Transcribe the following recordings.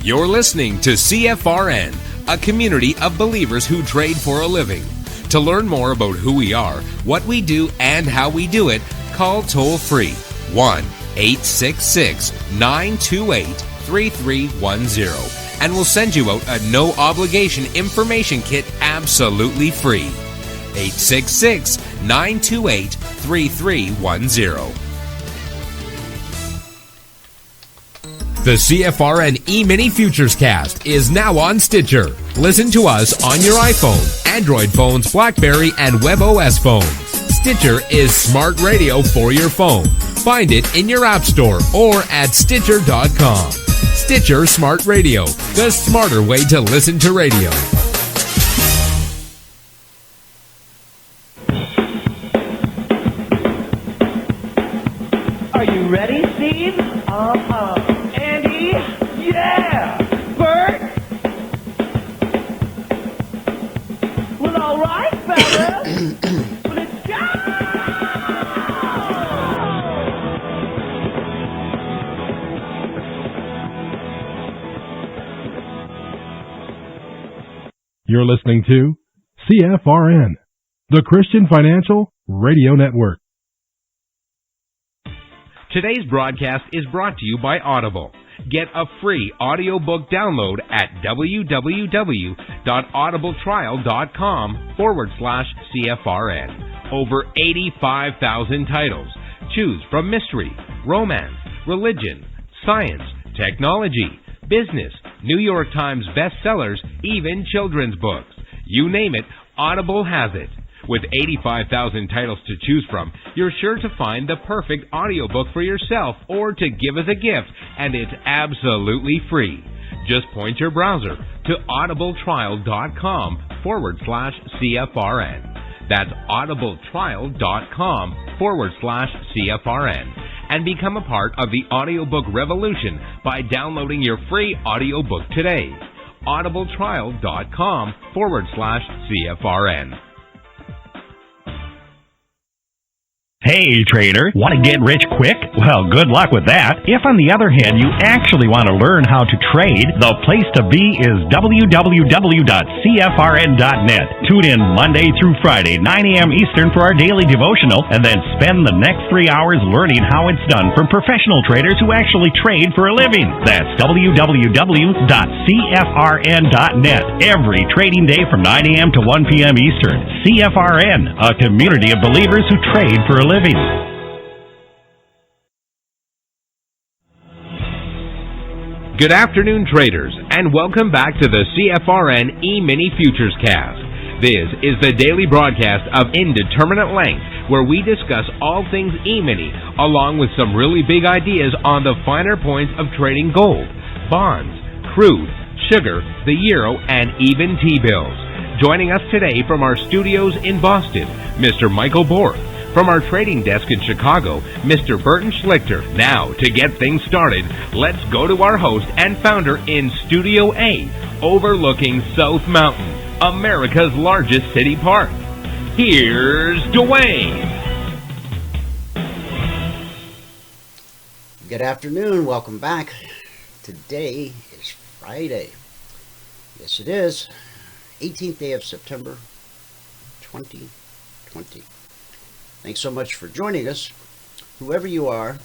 You're listening to CFRN, a community of believers who trade for a living. To learn more about who we are, what we do, and how we do it, call toll-free 1-866-928-3310, and we'll send you out a no-obligation information kit absolutely free. 866-928-3310. The CFRN Emini Futures Cast is now on Stitcher. Listen to us on your iPhone, Android phones, BlackBerry, and WebOS phones. Stitcher is smart radio for your phone. Find it in your app store or at Stitcher.com. Stitcher Smart Radio, the smarter way to listen to radio. Are you ready, Steve? Andy? Yeah! Bert? Well, all right, fellas. Let's go! You're listening to CFRN, the Christian Financial Radio Network. Today's broadcast is brought to you by Audible. Get a free audiobook download at www.audibletrial.com/CFRN. Over 85,000 titles. Choose from mystery, romance, religion, science, technology, business, New York Times bestsellers, even children's books. You name it, Audible has it. With 85,000 titles to choose from, you're sure to find the perfect audiobook for yourself or to give as a gift, and it's absolutely free. Just point your browser to audibletrial.com/CFRN. That's audibletrial.com/CFRN. And become a part of the audiobook revolution by downloading your free audiobook today. audibletrial.com/CFRN. Hey trader, want to get rich quick? Well, good luck with that. If on the other hand you actually want to learn how to trade, the place to be is www.cfrn.net. Tune in Monday through Friday, 9 a.m. Eastern for our daily devotional, and then spend the next 3 hours learning how it's done from professional traders who actually trade for a living. That's www.cfrn.net. Every trading day from 9 a.m. to 1 p.m. Eastern. CFRN, a community of believers who trade for a living. Good afternoon, traders, and welcome back to the CFRN Emini Futures Cast. This is the daily broadcast of Indeterminate Length, where we discuss all things Emini, along with some really big ideas on the finer points of trading gold, bonds, crude, sugar, the euro, and even T-bills. Joining us today from our studios in Boston, Mr. Michael Borth. From our trading desk in Chicago, Mr. Burton Schlichter. Now, to get things started, let's go to our host and founder in Studio A, overlooking South Mountain, America's largest city park. Here's Dwayne. Good afternoon. Welcome back. Today is Friday. Yes, it is. 18th day of September, 2020. Thanks so much for joining us. Whoever you are,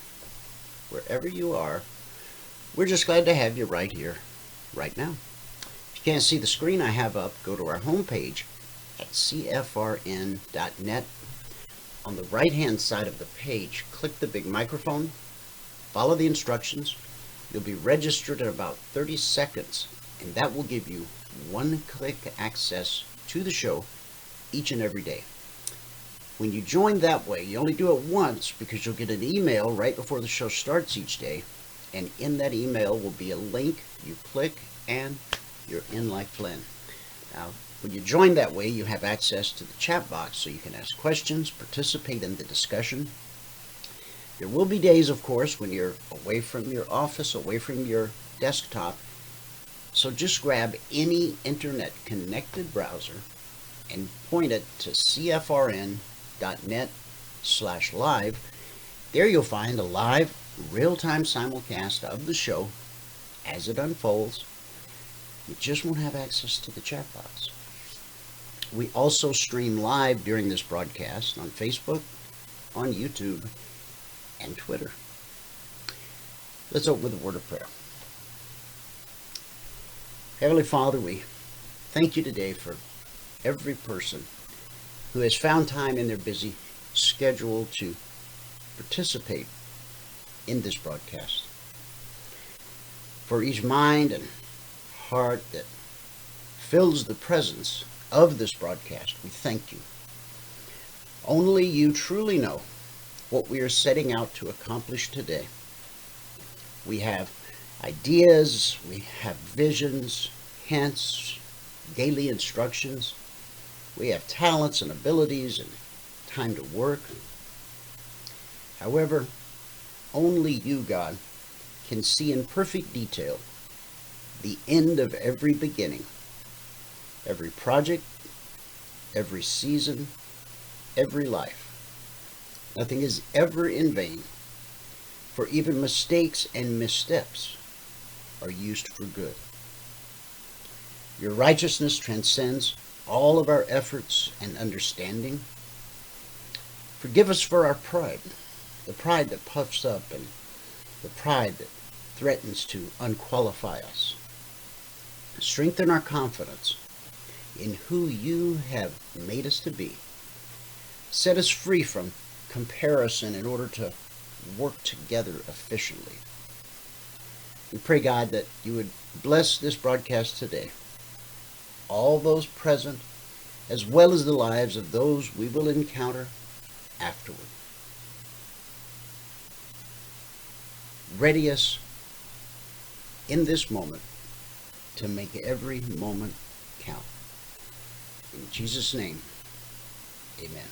wherever you are, we're just glad to have you right here, right now. If you can't see the screen I have up, go to our homepage at CFRN.net. On the right-hand side of the page, click the big microphone, follow the instructions. You'll be registered in about 30 seconds, and that will give you one-click access to the show each and every day. When you join that way, you only do it once because you'll get an email right before the show starts each day, and in that email will be a link. You click and you're in like Flynn. Now, when you join that way, you have access to the chat box so you can ask questions, participate in the discussion. There will be days, of course, when you're away from your office, away from your desktop. So just grab any internet connected browser and point it to CFRN.net/live. There you'll find a live, real-time simulcast of the show as it unfolds. You just won't have access to the chat box. We also stream live during this broadcast on Facebook, on YouTube, and Twitter. Let's open with a word of prayer. Heavenly Father, we thank you today for every person who has found time in their busy schedule to participate in this broadcast. For each mind and heart that fills the presence of this broadcast, we thank you. Only you truly know what we are setting out to accomplish today. We have ideas, we have visions, hints, daily instructions. We have talents and abilities and time to work. However, only you, God, can see in perfect detail the end of every beginning, every project, every season, every life. Nothing is ever in vain, for even mistakes and missteps are used for good. Your righteousness transcends all of our efforts and understanding. Forgive us for our pride, the pride that puffs up and the pride that threatens to unqualify us. Strengthen our confidence in who you have made us to be. Set us free from comparison in order to work together efficiently. We pray, God, that you would bless this broadcast today, all those present, as well as the lives of those we will encounter afterward. Ready us in this moment to make every moment count. In Jesus' name, amen.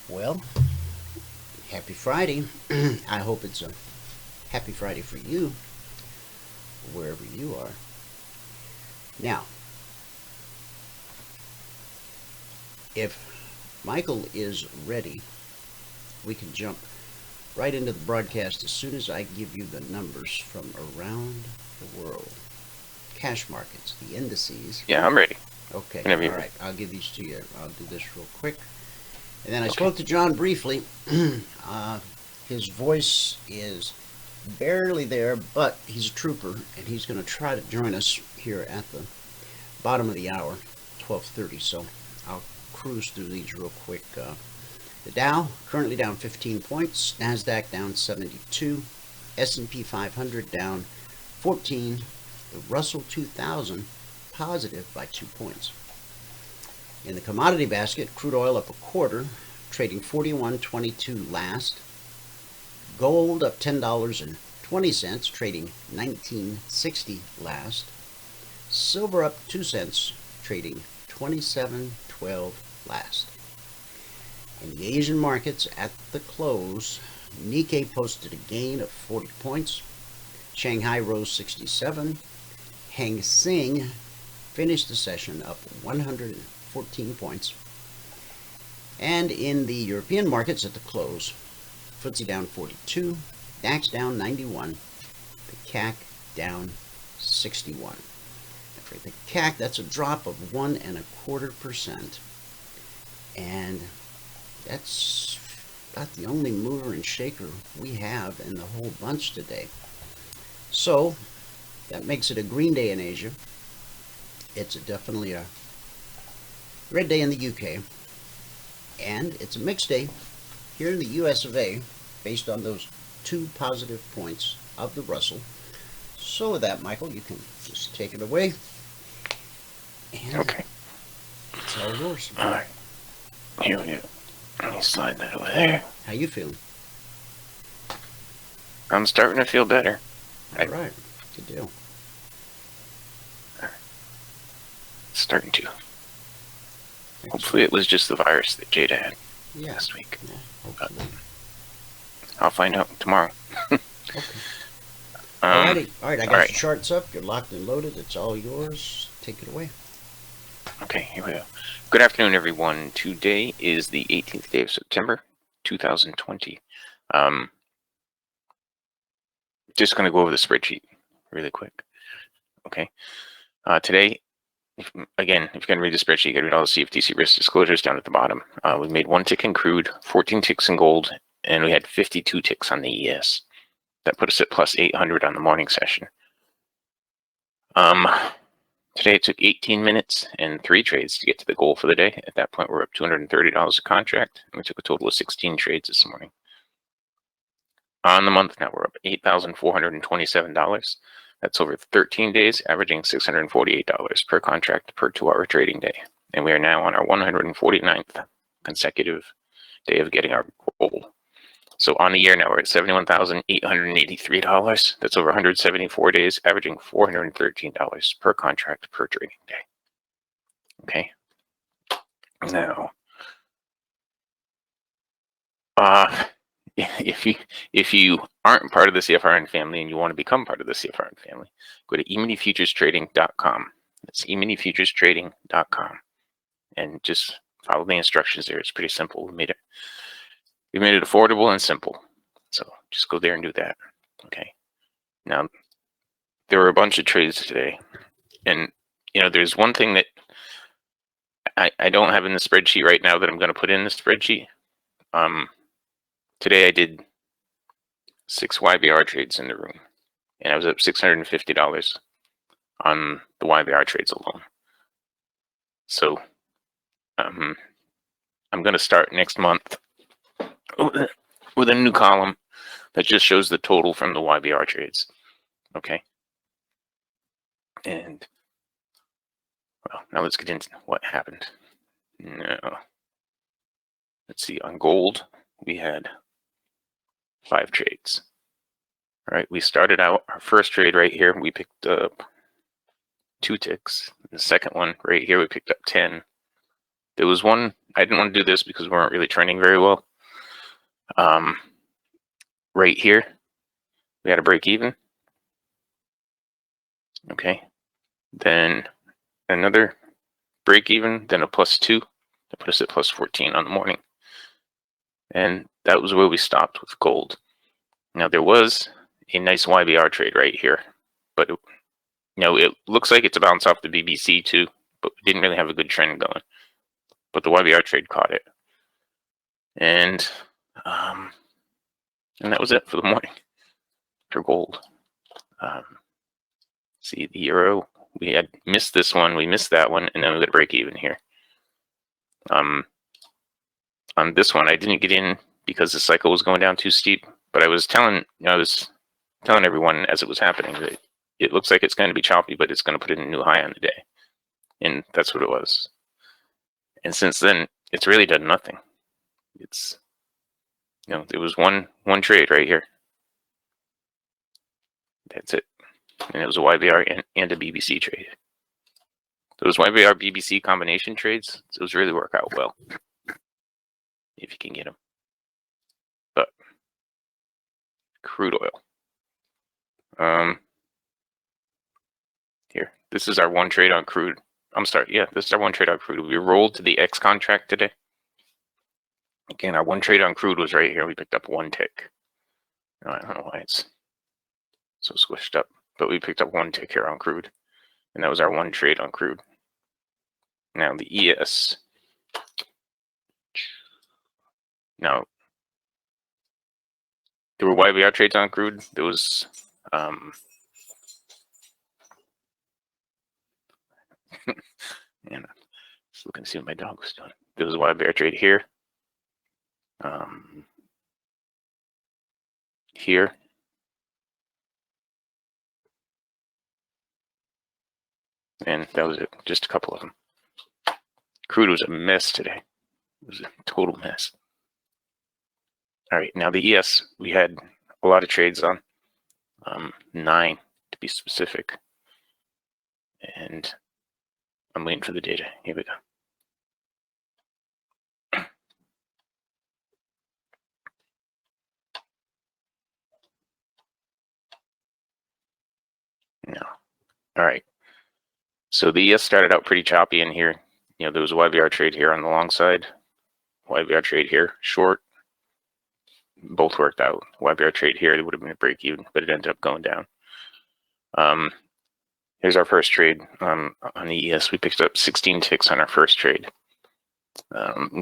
Well, happy Friday. I hope it's a happy Friday for you, wherever you are. Now, if Michael is ready, we can jump right into the broadcast as soon as I give you the numbers from around the world. Cash markets, the indices. Yeah, I'm ready. Okay, Whenever you're all right, ready. I'll give these to you. I'll do this real quick. And then I spoke to John briefly. His voice is barely there, but he's a trooper, and he's going to try to join us here at the bottom of the hour, 12:30. So I'll cruise through these real quick. The Dow currently down 15 points, NASDAQ down 72, S&P 500 down 14, the Russell 2000 positive by 2 points. In the commodity basket, crude oil up a quarter, trading 41.22 last. Gold up $10.20, trading 19.60 last. Silver up 2 cents, trading 27.12 last. In the Asian markets at the close, Nikkei posted a gain of 40 points. Shanghai rose 67. Hang Seng finished the session up 114 points. And in the European markets at the close, FTSE down 42, DAX down 91, the CAC down 61. And for the CAC, that's a drop of 1.25%. And that's about the only mover and shaker we have in the whole bunch today. So that makes it a green day in Asia. It's definitely a red day in the UK. And it's a mixed day here in the US of A based on those 2 positive points of the Russell. So with that, Michael, you can just take it away. And Okay. it's all yours. All right. Here we go. Let me slide that over there. How you feeling? I'm starting to feel better. All right. Good deal. Starting to. Hopefully it was just the virus that Jada had Yeah. last week. Yeah, hopefully. I'll find out tomorrow. Okay. Alrighty. All right, I got all right. your charts up. You're locked and loaded. It's all yours. Take it away. Okay, here we go. Good afternoon, everyone. Today is the 18th day of September, 2020. just going to go over the spreadsheet really quick. Okay. Today, again, if you can read the spreadsheet, you can read all the CFTC risk disclosures down at the bottom. We made 1 tick in crude, 14 ticks in gold, and we had 52 ticks on the ES. That put us at plus 800 on the morning session. Today it took 18 minutes and 3 trades to get to the goal for the day. At that point, we're up $230 a contract, and we took a total of 16 trades this morning. On the month now, we're up $8,427. That's over 13 days, averaging $648 per contract per 2-hour trading day. And we are now on our 149th consecutive day of getting our goal. So on the year now, we're at $71,883. That's over 174 days, averaging $413 per contract per trading day. Okay. Now, if you aren't part of the CFRN family and you want to become part of the CFRN family, go to EminiFuturesTrading.com. That's EminiFuturesTrading.com, and just follow the instructions there. It's pretty simple. We made it affordable and simple. So just go there and do that. Okay. Now, there were a bunch of trades today, and there's one thing that I don't have in the spreadsheet right now that I'm going to put in the spreadsheet. Today I did 6 YBR trades in the room, and I was up $650 on the YBR trades alone. So I'm going to start next month with a new column that just shows the total from the YBR trades. Okay. And well, now let's get into what happened. Now, let's see, on gold, we had 5 trades. All right, we started out our first trade right here. We picked up 2 ticks. The second one right here, we picked up 10. There was one, I didn't want to do this because we weren't really trending very well. Right here, we had a break even. Okay, then another break even, then a +2. That put us at +14 on the morning. And that was where we stopped with gold. Now there was a nice YBR trade right here, but it looks like it's a bounce off the BBC too, but we didn't really have a good trend going. But the YBR trade caught it, and that was it for the morning for gold. See the euro, we had missed this one, we missed that one, and then we got a break even here. On this one, I didn't get in because the cycle was going down too steep, but I was telling everyone as it was happening that it looks like it's going to be choppy, but it's going to put in a new high on the day, and that's what it was. And since then, it's really done nothing. It's there was one trade right here. That's it, and it was a YBR and a BBC trade. Those YBR BBC combination trades, those really work out well if you can get them. But crude oil. Here, this is our one trade on crude. This is our one trade on crude. We rolled to the X contract today. Again, our one trade on crude was right here. We picked up 1 tick. I don't know why it's so squished up, but we picked up 1 tick here on crude, and that was our one trade on crude. Now the ES. Now, there were YBR trades on crude. There was and just looking to see what my dog was doing. There was a YBR trade here. Here. And that was it. Just a couple of them. Crude was a mess today. It was a total mess. All right, now the ES, we had a lot of trades on. 9 to be specific. And I'm waiting for the data. Here we go. No. All right. So the ES started out pretty choppy in here. There was a YBR trade here on the long side. YBR trade here, short. both worked out. YBR trade here, it would have been a break even, but it ended up going down. Here's our first trade on the ES. We picked up 16 ticks on our first trade.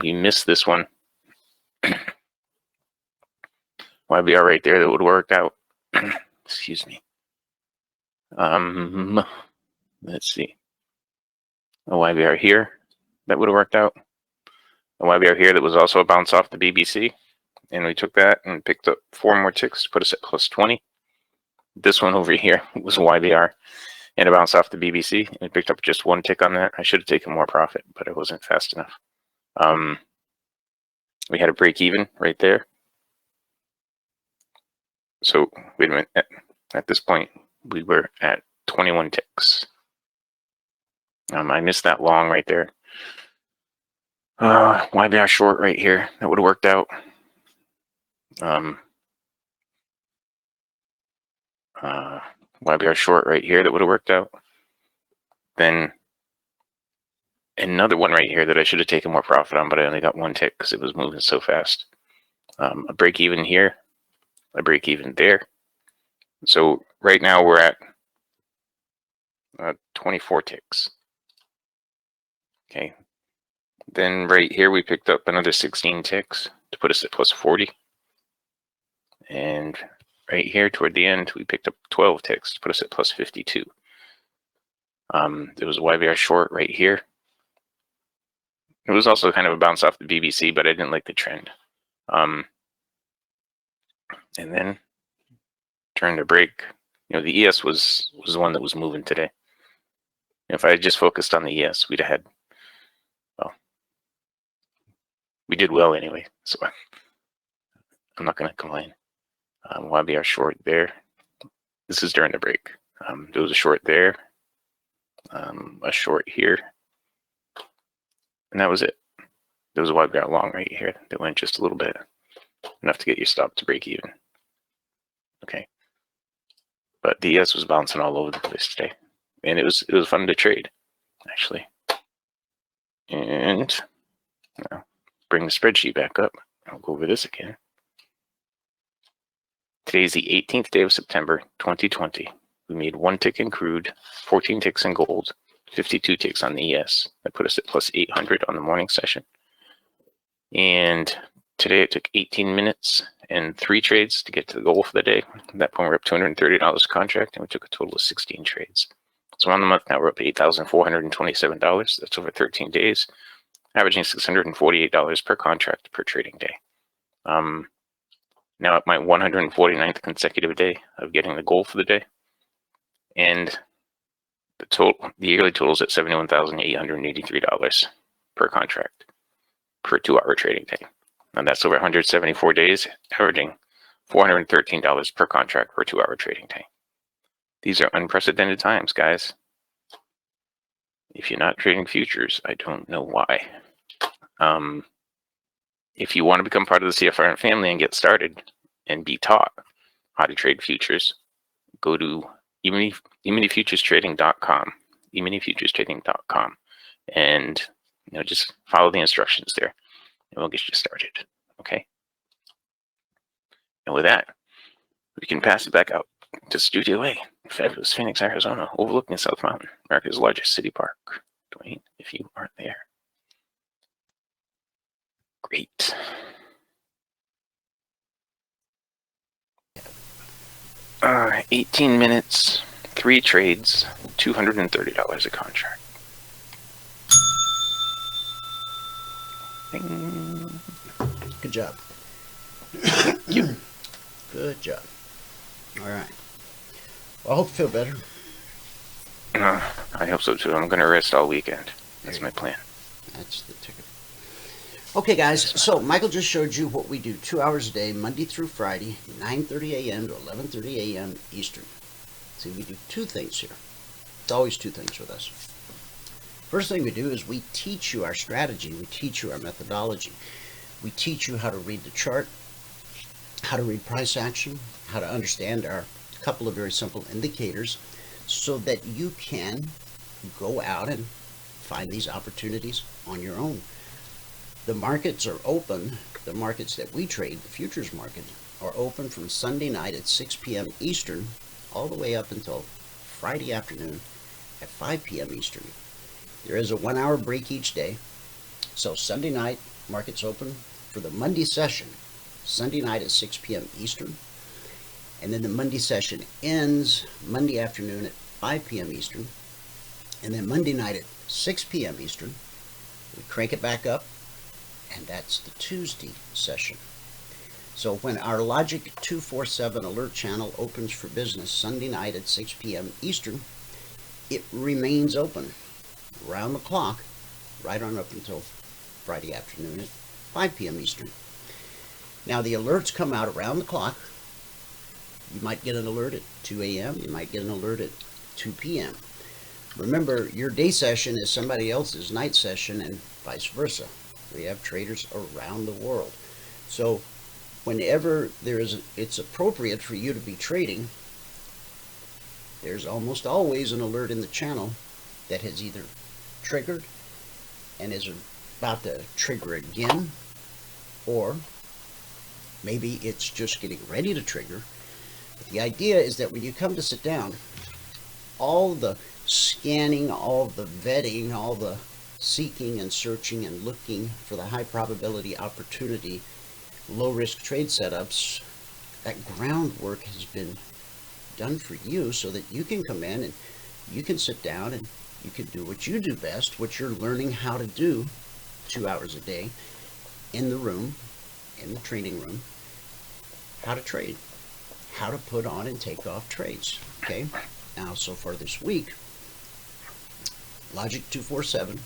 We missed this one. YBR right there, that would have worked out. Excuse me. Let's see. A YBR here, that would have worked out. A YBR here that was also a bounce off the BBC. And we took that and picked up 4 more ticks to put us at plus 20. This one over here was a YBR and a bounce off the BBC. And we picked up just 1 tick on that. I should have taken more profit, but I wasn't fast enough. We had a break even right there. So wait a minute. At this point, we were at 21 ticks. I missed that long right there. YBR short right here. That would have worked out. YBR short right here. That would have worked out. Then another one right here that I should have taken more profit on, but I only got 1 tick because it was moving so fast. A break even here. A break even there. So right now we're at 24 ticks. Okay. Then right here we picked up another 16 ticks to put us at plus 40. And right here toward the end we picked up 12 ticks to put us at plus 52. There was a YBR short right here. It was also kind of a bounce off the BBC, but I didn't like the trend. And then turned to break. You know, the ES was the one that was moving today. If I had just focused on the ES, we'd have had, well, we did well anyway, so I'm not going to complain. YBR short there. This is during the break. There was a short there, a short here, and that was it. There was a YBR long right here that went just a little bit, enough to get your stop to break even. Okay, but the ES was bouncing all over the place today, and it was fun to trade, actually. And now bring the spreadsheet back up. I'll go over this again. Today's the 18th day of September, 2020. We made 1 tick in crude, 14 ticks in gold, 52 ticks on the ES. That put us at plus 800 on the morning session. And today it took 18 minutes and 3 trades to get to the goal for the day. At that point, we're up $230 a contract, and we took a total of 16 trades. So on the month now, we're up $8,427. That's over 13 days, averaging $648 per contract per trading day. Now at my 149th consecutive day of getting the goal for the day, and the yearly total is at $71,883 per contract per 2-hour trading day. And that's over 174 days, averaging $413 per contract per 2-hour trading day. These are unprecedented times, guys. If you're not trading futures, I don't know why. If you want to become part of the CFRN family and get started and be taught how to trade futures, go to EminiFuturesTrading.com, EminiFuturesTrading.com, and just follow the instructions there, and we'll get you started. Okay. And with that, we can pass it back out to Studio A, fabulous Phoenix, Arizona, overlooking South Mountain, America's largest city park. Dwayne, if you aren't there. Great. Uh, 18 minutes, 3 trades, $230 a contract. Ding. Good job. Good job. All right. Well, I hope you feel better. I hope so too. I'm going to rest all weekend. That's my plan. That's the ticket. Okay, guys. So Michael just showed you what we do 2 hours a day, Monday through Friday, 9:30 a.m. to 11:30 a.m. Eastern. See, we do 2 things here. It's always 2 things with us. First thing we do is we teach you our strategy. We teach you our methodology. We teach you how to read the chart, how to read price action, how to understand our couple of very simple indicators so that you can go out and find these opportunities on your own. The markets are open the markets that we trade, the futures market, are open from Sunday night at 6 p.m. Eastern all the way up until Friday afternoon at 5 p.m. Eastern. There is a 1-hour break each day. So Sunday night, markets open for the Monday session, Sunday night at 6 p.m. Eastern. And then the Monday session ends Monday afternoon at 5 p.m. Eastern. And then Monday night at 6 p.m. Eastern, we crank it back up, and that's the Tuesday session. So when our Logic 247 alert channel opens for business Sunday night at 6 p.m. Eastern, it remains open round the clock right on up until Friday afternoon at 5 p.m. Eastern. Now the alerts come out around the clock. You might get an alert at 2 a.m. You might get an alert at 2 p.m. Remember, your day session is somebody else's night session and vice versa. We have traders around the world. So whenever it's appropriate for you to be trading, there's almost always an alert in the channel that has either triggered and is about to trigger again, or maybe it's just getting ready to trigger. But the idea is that when you come to sit down, all the scanning, all the vetting, all the seeking and searching and looking for the high probability opportunity, low risk trade setups, that groundwork has been done for you so that you can come in and you can sit down and you can do what you do best, what you're learning how to do 2 hours a day in the room, in the trading room, how to trade, how to put on and take off trades. Okay, now so far this week, Logic 247,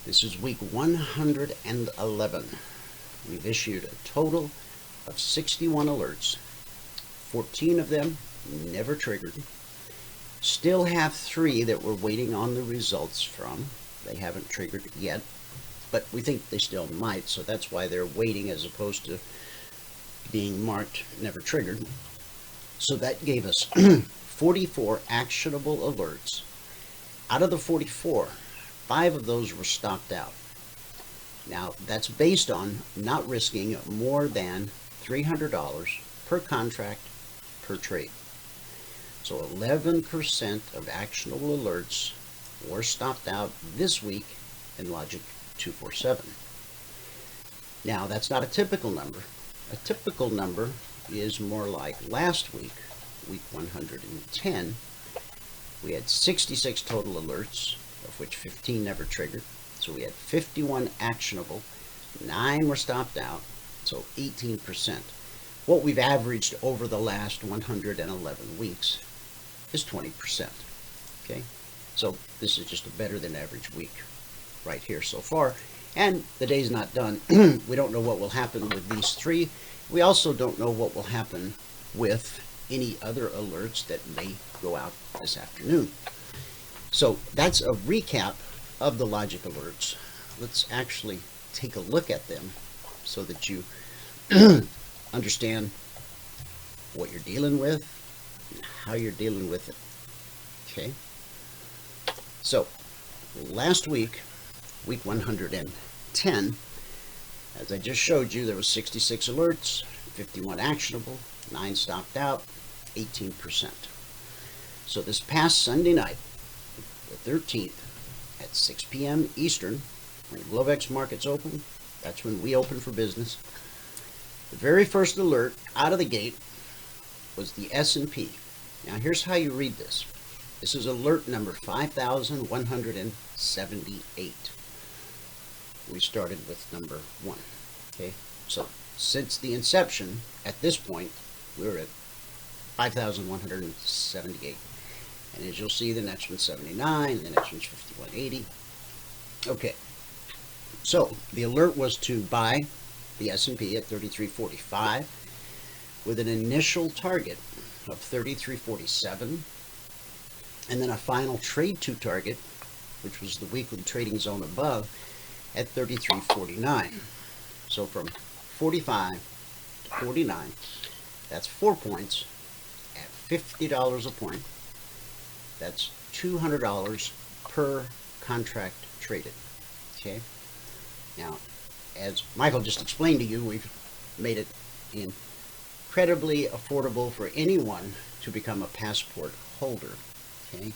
this is week 111. We've issued a total of 61 alerts. 14 of them never triggered. Still have 3 that we're waiting on the results from. They haven't triggered yet, but we think they still might, so that's why they're waiting as opposed to being marked never triggered. So that gave us 44 actionable alerts. Out of the 44, 5 of those were stopped out. Now, that's based on not risking more than $300 per contract per trade. So 11% of actionable alerts were stopped out this week in Logic 247. Now, that's not a typical number. A typical number is more like last week, week 110. We had 66 total alerts, of which 15 never triggered. So we had 51 actionable, 9 were stopped out, so 18%. What we've averaged over the last 111 weeks is 20%. Okay, so this is just a better than average week right here so far. And the day's not done. We don't know what will happen with these 3. We also don't know what will happen with any other alerts that may go out this afternoon. So that's a recap of the Logic alerts. Let's actually take a look at them so that you understand what you're dealing with and how you're dealing with it. Okay, so last week, week 110, as I just showed you, there was 66 alerts, 51 actionable, 9 stopped out, 18%. So this past Sunday night, the 13th, at 6 p.m. Eastern, when Globex markets open, that's when we open for business. The very first alert out of the gate was the S&P. Now here's how you read this. This is alert number 5178. We started with number 1. Okay, so since the inception, at this point, we're at 5178. And as you'll see, the next one's 79, the next one's 5180. Okay, so the alert was to buy the S&P at 3345 with an initial target of 3347, and then a final trade to target, which was the weekly trading zone above, at 3349. So from 45 to 49, that's 4 points at $50 a point. That's $200 per contract traded. Okay, now as Michael just explained to you, we've made it incredibly affordable for anyone to become a passport holder. Okay.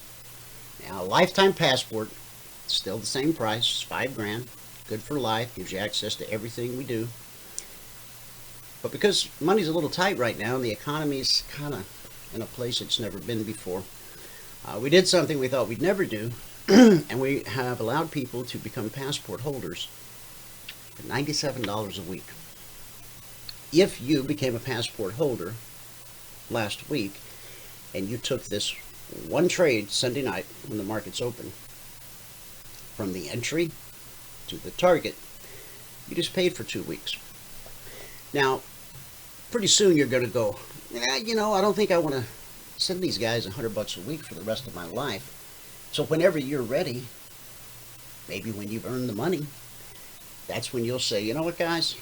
Now, a lifetime passport, still the same price, it's $5,000, good for life, gives you access to everything we do. But because money's a little tight right now and the economy's kind of in a place it's never been before, we did something we thought we'd never do, and we have allowed people to become passport holders for $97 a week. If you became a passport holder last week and you took this one trade Sunday night when the market's open, from the entry to the target, you just paid for 2 weeks. Now, pretty soon you're going to go, yeah, you know, I don't think I want to send these guys $100 a week for the rest of my life. So whenever you're ready, maybe when you've earned the money, that's when you'll say, you know what, guys,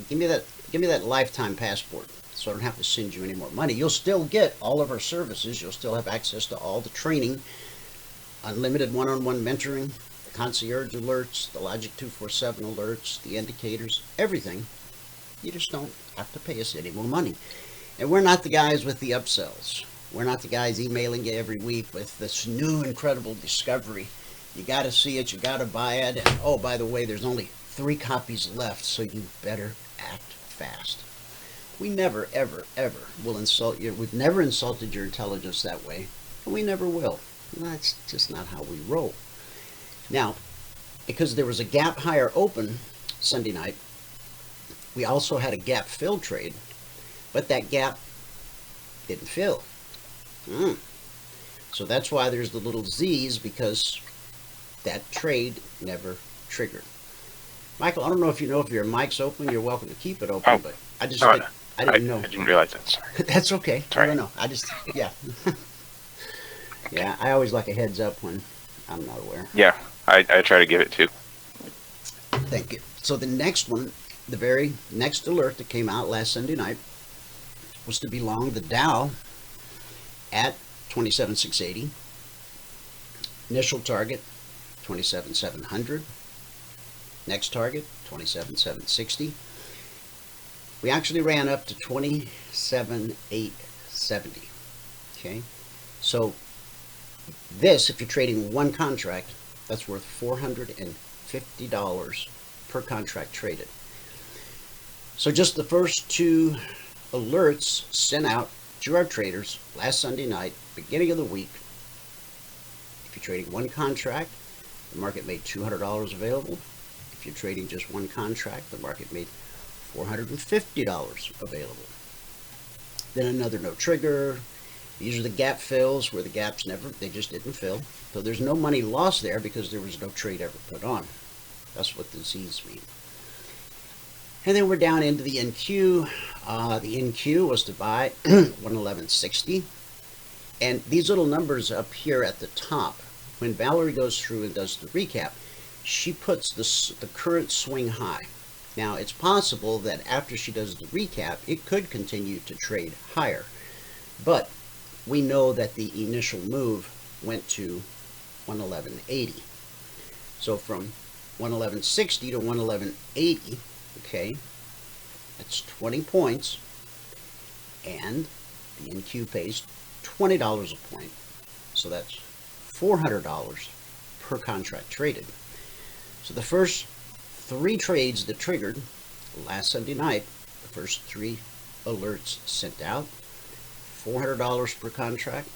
give me that lifetime passport, so I don't have to send you any more money. You'll still get all of our services. You'll still have access to all the training, unlimited one-on-one mentoring, the concierge alerts, the Logic 247 alerts, the indicators, everything. You just don't have to pay us any more money. And we're not the guys with the upsells. We're not the guys emailing you every week with this new incredible discovery. You got to see it, you got to buy it, and oh, by the way, there's only 3 copies left, so you better act fast. We never, ever, ever will insult you. We've never insulted your intelligence that way, and we never will. That's just not how we roll. Now, because there was a gap higher open Sunday night, we also had a gap fill trade, but that gap didn't fill. So that's why there's the little Z's, because that trade never triggered. Michael, I don't know if you know if your mic's open. You're welcome to keep it open, but I just I didn't know. I didn't realize that. Sorry. That's okay. Sorry. I don't know. I just, yeah. Yeah, I always like a heads up when I'm not aware. Yeah, I try to give it too. Thank you. So the next one, the very next alert that came out last Sunday night was to be long the Dow at 27,680. Initial target 27,700. Next target 27,760. We actually ran up to 27,870. Okay, so this, if you're trading one contract, that's worth $450 per contract traded. So just the first 2 alerts sent out to our traders last Sunday night, beginning of the week. If you're trading one contract, the market made $200 available. If you're trading just one contract, the market made $450 available. Then another no trigger. These are the gap fills where the gaps they just didn't fill. So there's no money lost there because there was no trade ever put on. That's what the Z's mean. And then we're down into the NQ. The NQ was to buy 111.60. And these little numbers up here at the top, when Valerie goes through and does the recap, she puts the current swing high. Now, it's possible that after she does the recap, it could continue to trade higher. But we know that the initial move went to 111.80. So from 111.60 to 111.80, okay, that's 20 points, and the NQ pays $20 a point, so that's $400 per contract traded. So the first 3 trades that triggered last Sunday night, the first 3 alerts sent out, $400 per contract,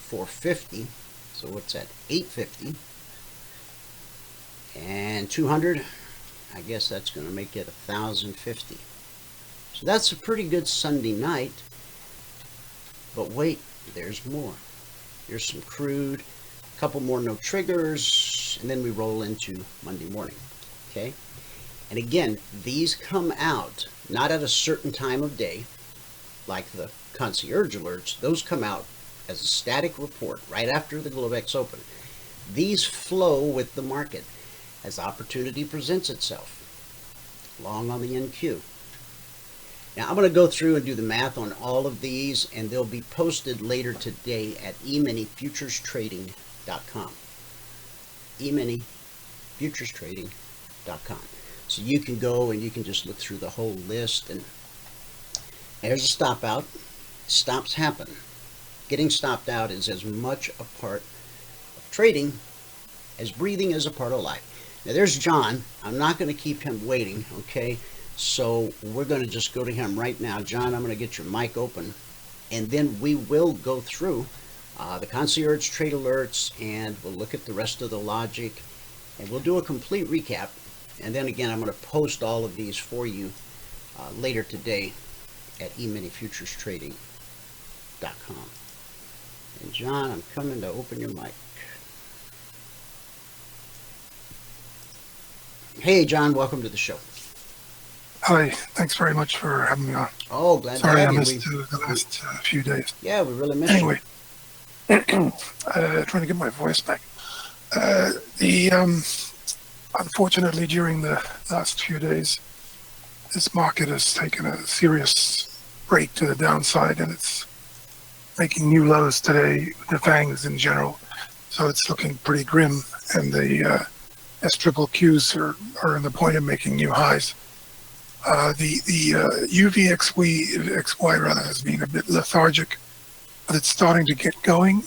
$450, so what's that, $850, and 200, I guess that's going to make it $1,050. So that's a pretty good Sunday night. But wait, there's more. There's some crude, a couple more no triggers, and then we roll into Monday morning. Okay? And again, these come out not at a certain time of day, like the concierge alerts. Those come out as a static report right after the Globex open. These flow with the market as opportunity presents itself. Long on the NQ. Now I'm going to go through and do the math on all of these, and they'll be posted later today at eminifuturestrading.com. eminifuturestrading.com. So you can go and you can just look through the whole list, and there's a stop out. Stops happen. Getting stopped out is as much a part of trading as breathing is a part of life. Now there's John. I'm not going to keep him waiting, okay? So we're going to just go to him right now. John, I'm going to get your mic open, and then we will go through the Concierge Trade Alerts, and we'll look at the rest of the logic, and we'll do a complete recap. And then again, I'm going to post all of these for you later today at EminiFuturesTrading.com. And John, I'm coming to open your mic. Hey, John, welcome to the show. Hi, thanks very much for having me on. Oh, glad Sorry to have I you. missed the last few days. Yeah, we really missed Anyway, trying to get my voice back. Unfortunately, during the last few days, this market has taken a serious break to the downside, and it's making new lows today, the fangs in general. So it's looking pretty grim, and the SQQs are in the point of making new highs. The UVXY rather has been a bit lethargic, but it's starting to get going.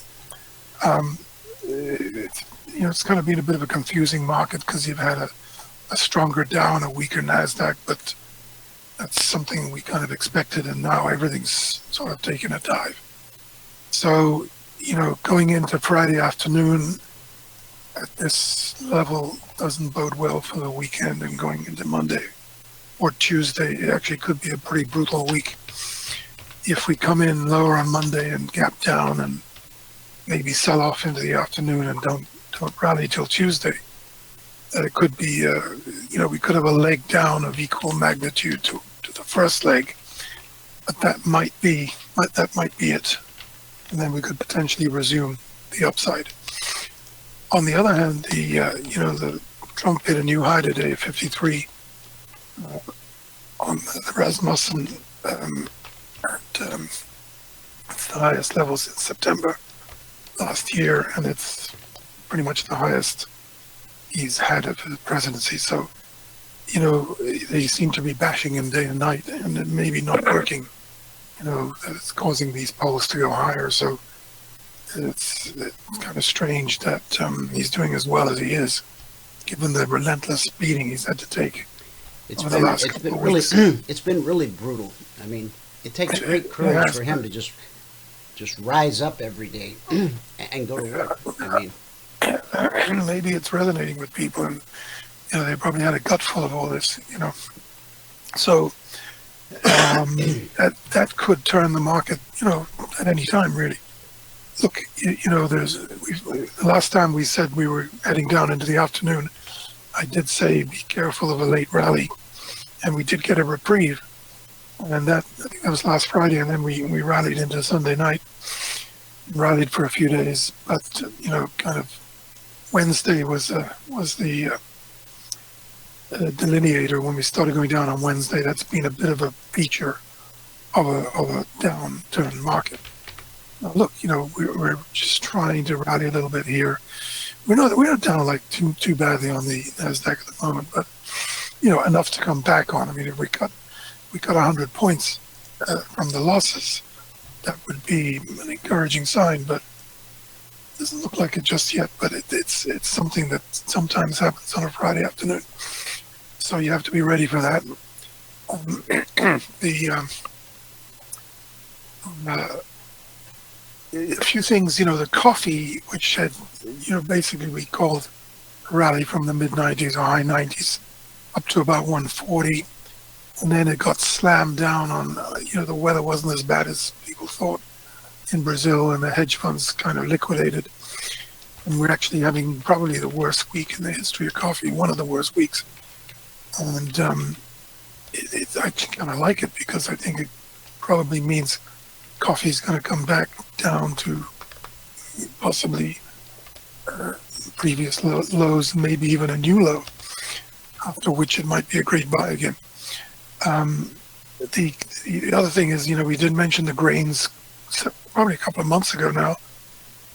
It's kind of been a bit of a confusing market because you've had a stronger Dow and a weaker NASDAQ, but that's something we kind of expected, and now everything's sort of taken a dive. So, going into Friday afternoon at this level doesn't bode well for the weekend, and going into Monday or Tuesday, it actually could be a pretty brutal week. If we come in lower on Monday and gap down and maybe sell off into the afternoon and don't rally till Tuesday, it could be, we could have a leg down of equal magnitude to the first leg, but that might be it, and then we could potentially resume the upside. On the other hand, the Trump hit a new high today, 53, on the Rasmussen, it's the highest levels in September last year, and it's pretty much the highest he's had of his presidency. So, they seem to be bashing him day and night, and it may be not working. It's causing these polls to go higher. So it's kind of strange that he's doing as well as he is, given the relentless beating he's had to take over the last couple of weeks. It's been really brutal. I mean, it takes great courage for him to just rise up every day and go to work. I mean, maybe it's resonating with people, and they probably had a gut full of all this. So that could turn the market, at any time, really. Look, the last time we said we were heading down into the afternoon, I did say be careful of a late rally, and we did get a reprieve, and I think that was last Friday, and then we rallied into Sunday night, rallied for a few days, but kind of Wednesday was the delineator. When we started going down on Wednesday, that's been a bit of a feature of a downturn market. Now, look, we're just trying to rally a little bit here. We're not down like too badly on the NASDAQ at the moment, but enough to come back on. I mean, if we cut 100 points from the losses, that would be an encouraging sign, but it doesn't look like it just yet. But it's something that sometimes happens on a Friday afternoon, so you have to be ready for that. A few things, the coffee, which had, basically we called a rally from the mid-90s or high 90s up to about 140, and then it got slammed down on, the weather wasn't as bad as people thought in Brazil, and the hedge funds kind of liquidated, and we're actually having probably the worst week in the history of coffee, one of the worst weeks, and I kind of like it because I think it probably means coffee's going to come back down to possibly previous lows, maybe even a new low, after which it might be a great buy again. The other thing is, we did mention the grains probably a couple of months ago now.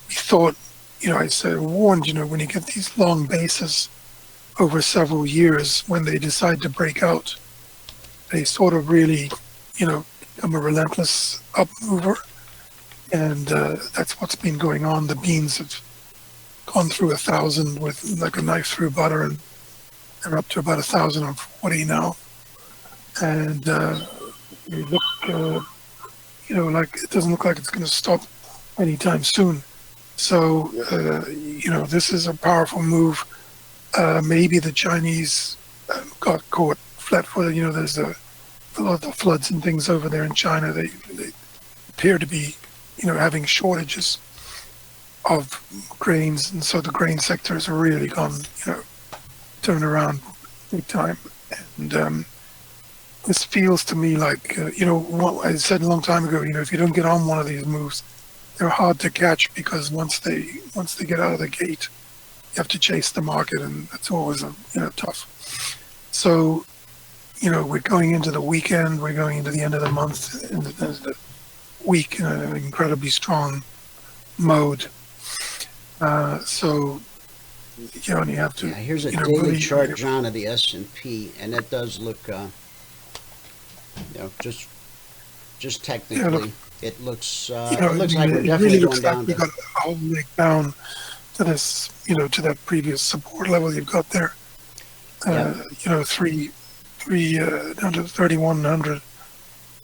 We thought, I warned, when you get these long bases over several years, when they decide to break out, they sort of really, become a relentless up mover. And that's what's been going on. The beans have gone through 1,000 with like a knife through butter, and they're up to about 1,040 now. And they look, like it doesn't look like it's going to stop anytime soon. So, this is a powerful move. Maybe the Chinese got caught flat-footed. There's a lot of floods and things over there in China. They appear to be, having shortages of grains, and so the grain sector has really gone, turned around big time. And this feels to me like, what I said a long time ago. If you don't get on one of these moves, they're hard to catch, because once they get out of the gate, you have to chase the market, and that's always tough. So, we're going into the weekend, we're going into the end of the month, and the week in an incredibly strong mode. So, and you have to. Yeah, here's a daily chart, John, of the S&P, and it does look, just technically, it looks like we're definitely going down. You got a whole leg down to this, to that previous support level you've got there. Three down to 3,100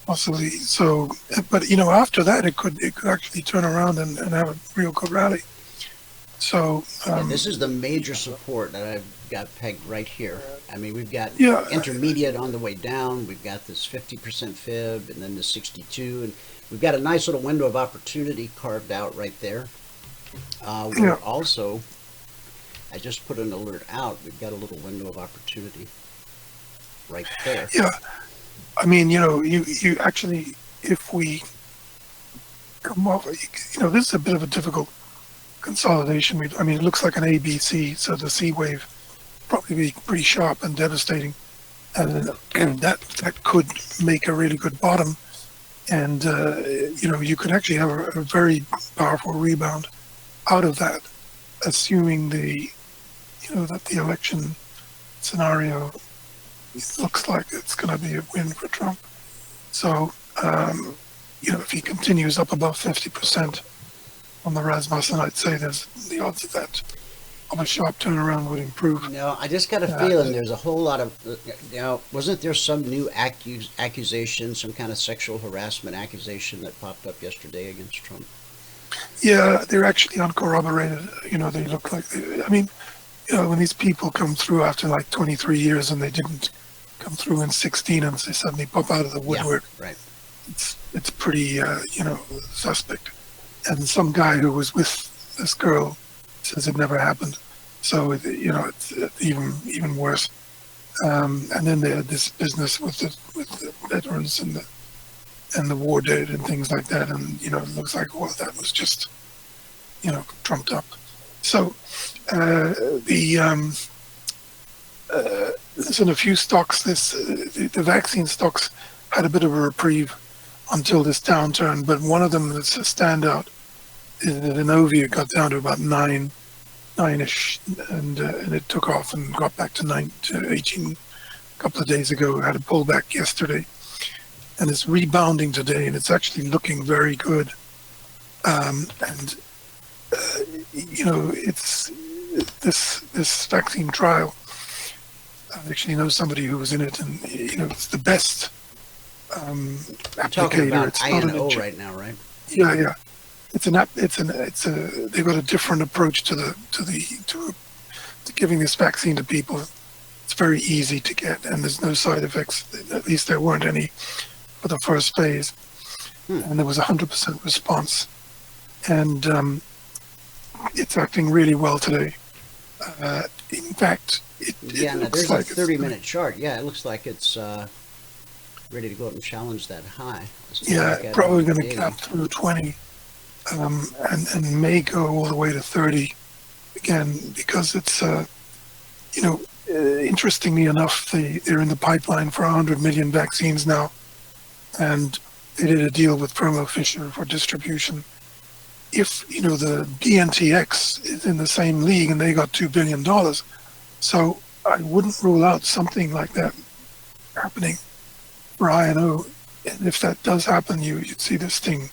possibly. So, but after that, it could actually turn around and have a real good rally. So this is the major support that I've got pegged right here. I mean, we've got intermediate on the way down. We've got this 50% fib, and then the 62, and we've got a nice little window of opportunity carved out right there. We're also, I just put an alert out. We've got a little window of opportunity right there. Yeah, I mean, you actually, if we come off, this is a bit of a difficult consolidation. It looks like an ABC, so the C wave probably be pretty sharp and devastating, and that could make a really good bottom, and you could actually have a very powerful rebound out of that, assuming that the election scenario looks like it's going to be a win for Trump. So if he continues up above 50% on the Rasmussen, I'd say there's the odds of that of a sharp turnaround would improve. No, I just got a feeling there's a whole lot of, wasn't there some new accusation, some kind of sexual harassment accusation that popped up yesterday against Trump? Yeah, they're actually uncorroborated. They look like, when these people come through after like 23 years and they didn't come through in 16 and they suddenly pop out of the woodwork. Yeah, right. It's pretty, suspect. And some guy who was with this girl says it never happened. So, it's even worse. And then they had this business with the veterans and the war dead and things like that. And, it looks like, well, that was just, trumped up. So, there's in a few stocks, the vaccine stocks had a bit of a reprieve until this downturn, but one of them that's a standout is that Inovia got down to about 9-ish, and it took off and got back to 18 a couple of days ago. Had a pullback yesterday, and it's rebounding today, and it's actually looking very good. It's this vaccine trial. I actually know somebody who was in it, and it's the best Talking applicator. about It's INO right now, right? Yeah. They've got a different approach to giving this vaccine to people. It's very easy to get, and there's no side effects. At least there weren't any for the first phase, and there was 100% response, and it's acting really well today. In fact, now looks there's like a 30-minute chart. Yeah, it looks like it's ready to go up and challenge that high. Probably going to cap through 20, and may go all the way to 30 again, because it's interestingly enough, they're in the pipeline for 100 million vaccines now, and they did a deal with Thermo Fisher for distribution. If the BNTX is in the same league and they got $2 billion, so I wouldn't rule out something like that happening for INO. And if that does happen, you'd see this thing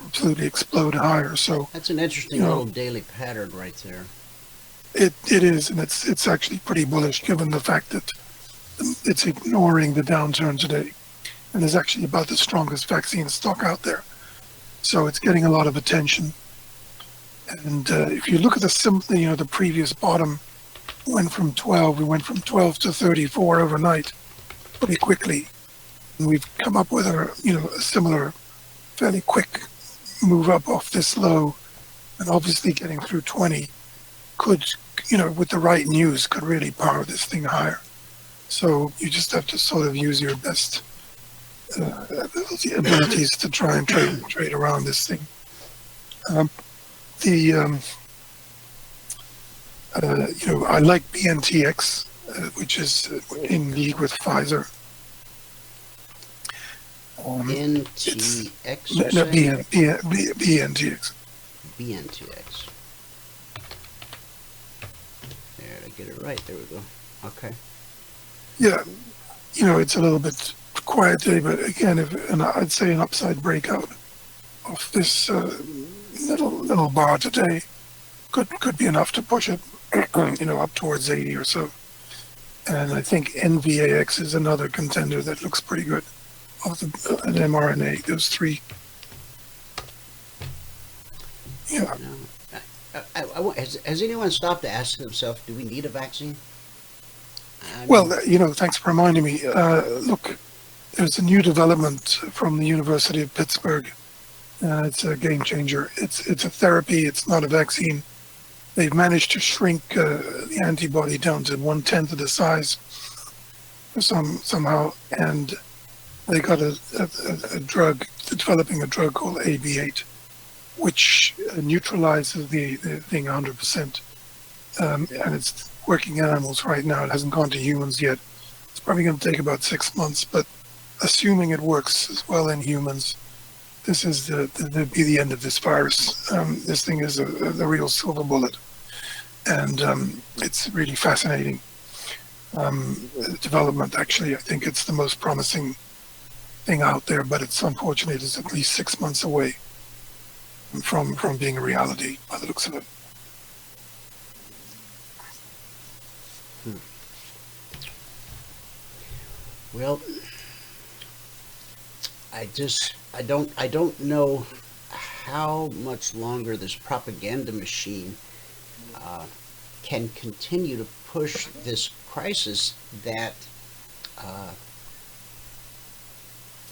absolutely explode higher. So That's an interesting little daily pattern right there. It is, and it's actually pretty bullish given the fact that it's ignoring the downturn today, and is actually about the strongest vaccine stock out there. So it's getting a lot of attention. And if you look at the previous bottom went from 12. We went from 12 to 34 overnight, pretty quickly. And we've come up with a similar, fairly quick move up off this low, and obviously getting through 20 could, with the right news, could really power this thing higher. So you just have to sort of use your best abilities to try and trade around this thing. I like BNTX, which is in league with Pfizer. NTX? No, BNTX. BNTX. There, I get it right. There we go. Okay. Yeah, it's a little bit quiet today, but again, I'd say an upside breakout of this little bar today could be enough to push it, up towards 80 or so. And I think NVAX is another contender that looks pretty good. An mRNA, those three. Yeah. Has anyone stopped to ask themselves, do we need a vaccine? Well, thanks for reminding me. Look, there's a new development from the University of Pittsburgh. It's a game changer. It's a therapy. It's not a vaccine. They've managed to shrink the antibody down to 1/10 of the size somehow, and they got a drug, developing a drug called AB8, which neutralizes the thing 100%. And it's working in animals right now. It hasn't gone to humans yet. It's probably going to take about 6 months, but assuming it works as well in humans, this is the end of this virus. This thing is the real silver bullet, and it's really fascinating development. Actually, I think it's the most promising thing out there, but it's unfortunate it's at least 6 months away from being a reality by the looks of it. Well, I don't know how much longer this propaganda machine can continue to push this crisis that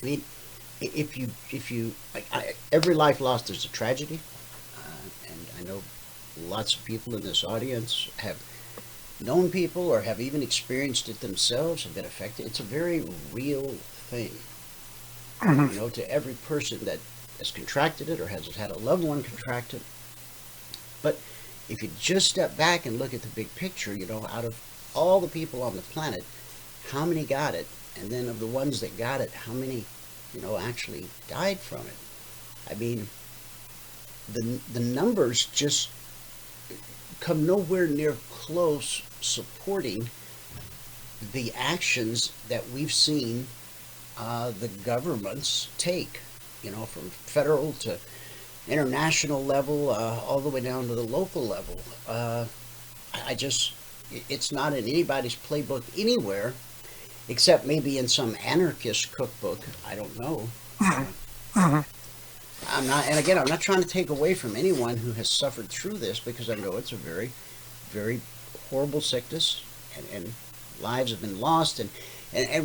I mean, if you every life lost is a tragedy, and I know lots of people in this audience have known people or have even experienced it themselves, have been affected. It's a very real thing. Mm-hmm. To every person that has contracted it or has had a loved one contract it. But if you just step back and look at the big picture, out of all the people on the planet, how many got it? And then of the ones that got it, how many, actually died from it? I mean, the numbers just come nowhere near close supporting the actions that we've seen the governments take, from federal to international level, all the way down to the local level. It's not in anybody's playbook anywhere, except maybe in some anarchist cookbook. I don't know. I'm not trying to take away from anyone who has suffered through this, because I know it's a very, very horrible sickness, and lives have been lost. And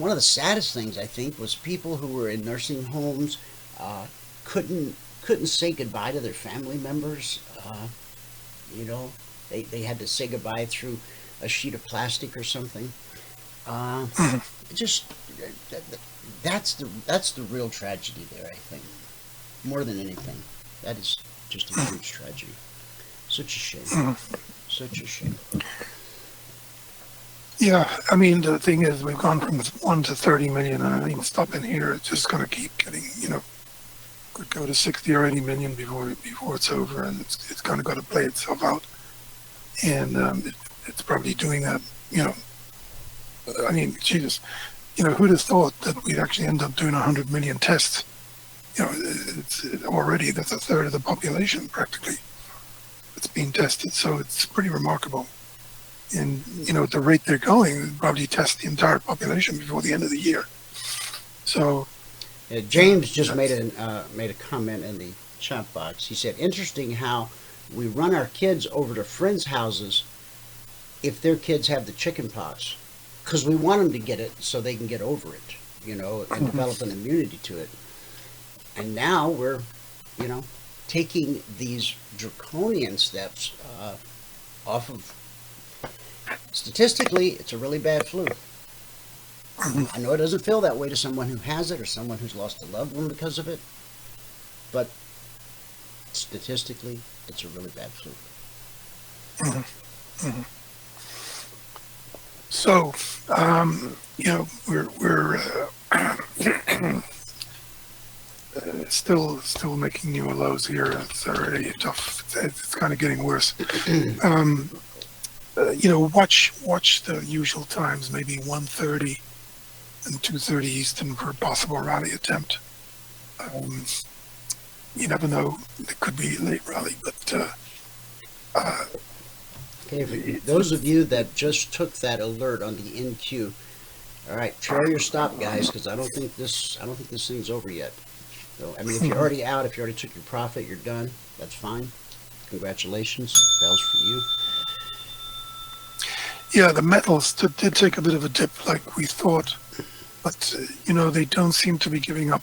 one of the saddest things, I think, was people who were in nursing homes couldn't say goodbye to their family members. They had to say goodbye through a sheet of plastic or something. That's the real tragedy there, I think. More than anything, that is just a huge tragedy. Such a shame. Such a shame. Yeah, I mean, the thing is, we've gone from 1 to 30 million, and I mean, stopping here, it's just going to keep getting, could go to 60 or 80 million before it's over, and it's kind of got to play itself out. And it's probably doing that, I mean, Jesus, who'd have thought that we'd actually end up doing 100 million tests? Already that's a third of the population practically that's being tested. So it's pretty remarkable. And, at the rate they're going, they'll probably test the entire population before the end of the year. So James just made a comment in the chat box. He said, interesting how we run our kids over to friends' houses if their kids have the chicken pox, because we want them to get it so they can get over it, and develop an immunity to it. And now we're, taking these draconian steps off of. Statistically, it's a really bad flu. I know it doesn't feel that way to someone who has it or someone who's lost a loved one because of it, but statistically, it's a really bad flu. So, we're still making newer lows here. It's already tough. It's kind of getting worse. Watch the usual times, maybe 1:30 and 2:30 Eastern for a possible rally attempt. You never know. It could be a late rally, but okay, for those of you that just took that alert on the NQ, all right, trail your stop, guys, because I don't think this thing's over yet. So, I mean, if you're already out, if you already took your profit, you're done. That's fine. Congratulations, bells for you. Yeah, the metals did take a bit of a dip, like we thought, but they don't seem to be giving up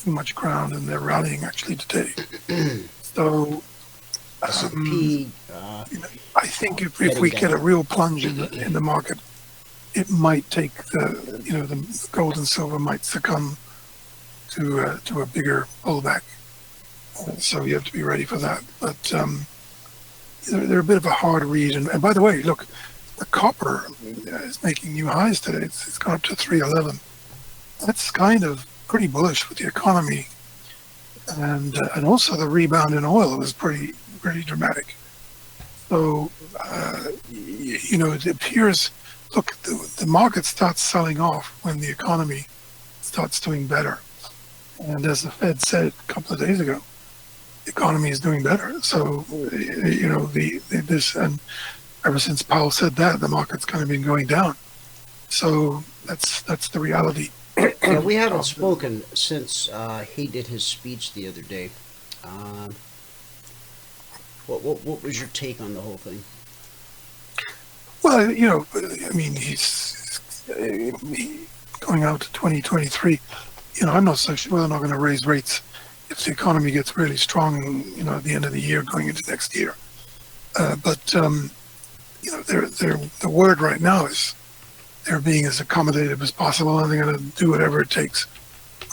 too much ground, and they're rallying actually today. So, S&P, I think if we get a real plunge in the market, it might take the gold and silver might succumb to a bigger pullback. So you have to be ready for that. But they're a bit of a hard read. And by the way, look, the copper is making new highs today. It's gone up to 311. That's kind of pretty bullish with the economy, and also the rebound in oil was pretty dramatic. So it appears. Look, the market starts selling off when the economy starts doing better, and as the Fed said a couple of days ago, the economy is doing better. So this and ever since Powell said that, the market's kind of been going down. So that's the reality. Yeah, we haven't spoken since he did his speech the other day. What was your take on the whole thing? Well, I mean, he's going out to 2023. I'm not so sure they're not going to raise rates if the economy gets really strong, at the end of the year going into next year. But the word right now is they're being as accommodative as possible, and they're going to do whatever it takes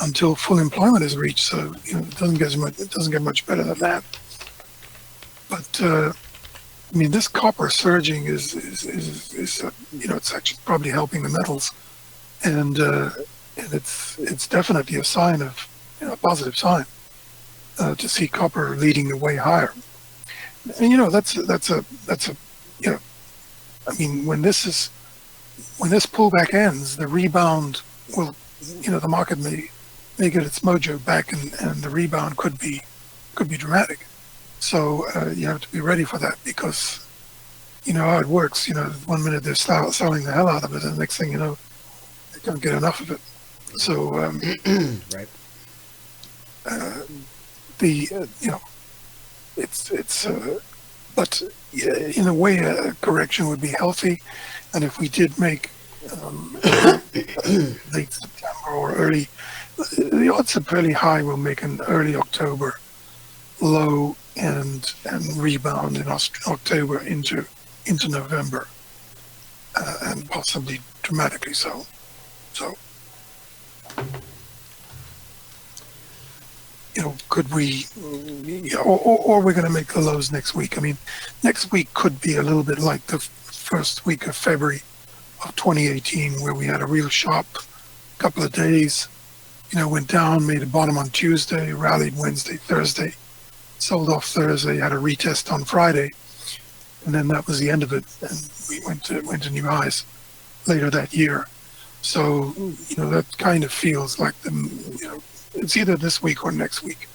until full employment is reached. So it doesn't get much better than that. But I mean, this copper surging is it's actually probably helping the metals, and it's definitely a sign of a positive sign to see copper leading the way higher. And that's a I mean, when this pullback ends, the rebound will, the market may get its mojo back, and the rebound could be dramatic. So you have to be ready for that, because how it works. 1 minute they're selling the hell out of it, and the next thing you know, they can't get enough of it. So right. But in a way, a correction would be healthy, and if we did make late September or early, the odds are fairly high we'll make an early October low and rebound in October into November, and possibly dramatically so. So, could we, or we're going to make the lows next week. I mean, next week could be a little bit like the first week of February of 2018, where we had a real sharp couple of days, went down, made a bottom on Tuesday, rallied Wednesday, Thursday, sold off Thursday, had a retest on Friday, and then that was the end of it, and we went to new highs. later that year. So, that kind of feels like it's either this week or next week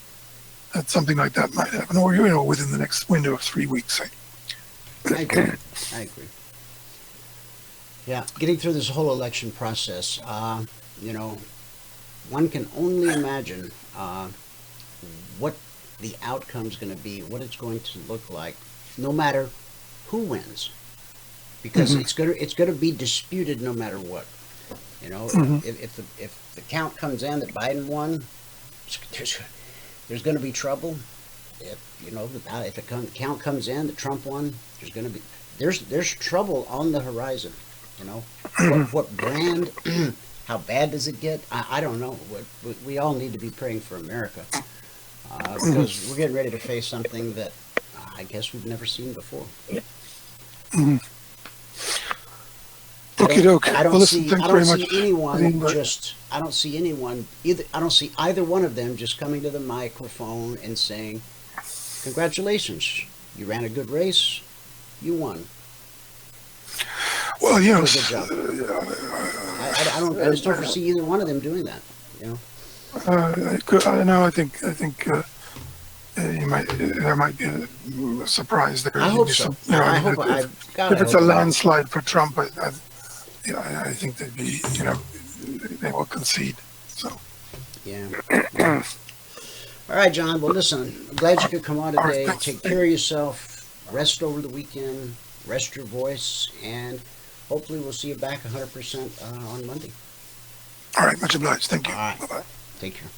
that something like that might happen, or, within the next window of 3 weeks. I agree. Yeah, getting through this whole election process, one can only imagine what the outcome's going to be, what it's going to look like, no matter who wins, because it's going to be disputed no matter what. If the count comes in that Biden won, there's going to be trouble. If the count comes in that Trump won, there's going to be there's trouble on the horizon. What brand? How bad does it get? I don't know. We all need to be praying for America because we're getting ready to face something that I guess we've never seen before. Okie doke. I don't see either one of them just coming to the microphone and saying, "Congratulations, you ran a good race, you won." Well, good job. I just don't foresee either one of them doing that. I think there might be a surprise there. I hope so. If it's a landslide for Trump, I think they'd be, they will concede. So. Yeah. All right, John. Well, listen, I'm glad you could come on today. Right, take care of yourself. Rest over the weekend. Rest your voice, and hopefully we'll see you back 100% on Monday. All right. Much obliged. Thank you. All right. Bye-bye. Take care.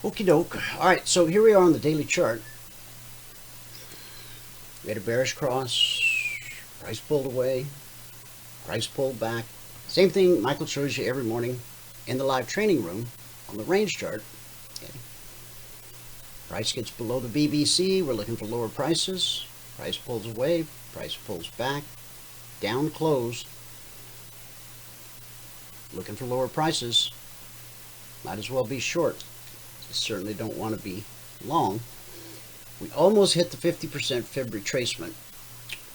Okie doke. All right. So here we are on the daily chart. We had a bearish cross. Price pulled away. Price pulled back. Same thing Michael shows you every morning in the live training room on the range chart. Okay. Price gets below the BBC. We're looking for lower prices. Price pulls away. Price pulls back. Down close. Looking for lower prices. Might as well be short. You certainly don't want to be long. We almost hit the 50% fib retracement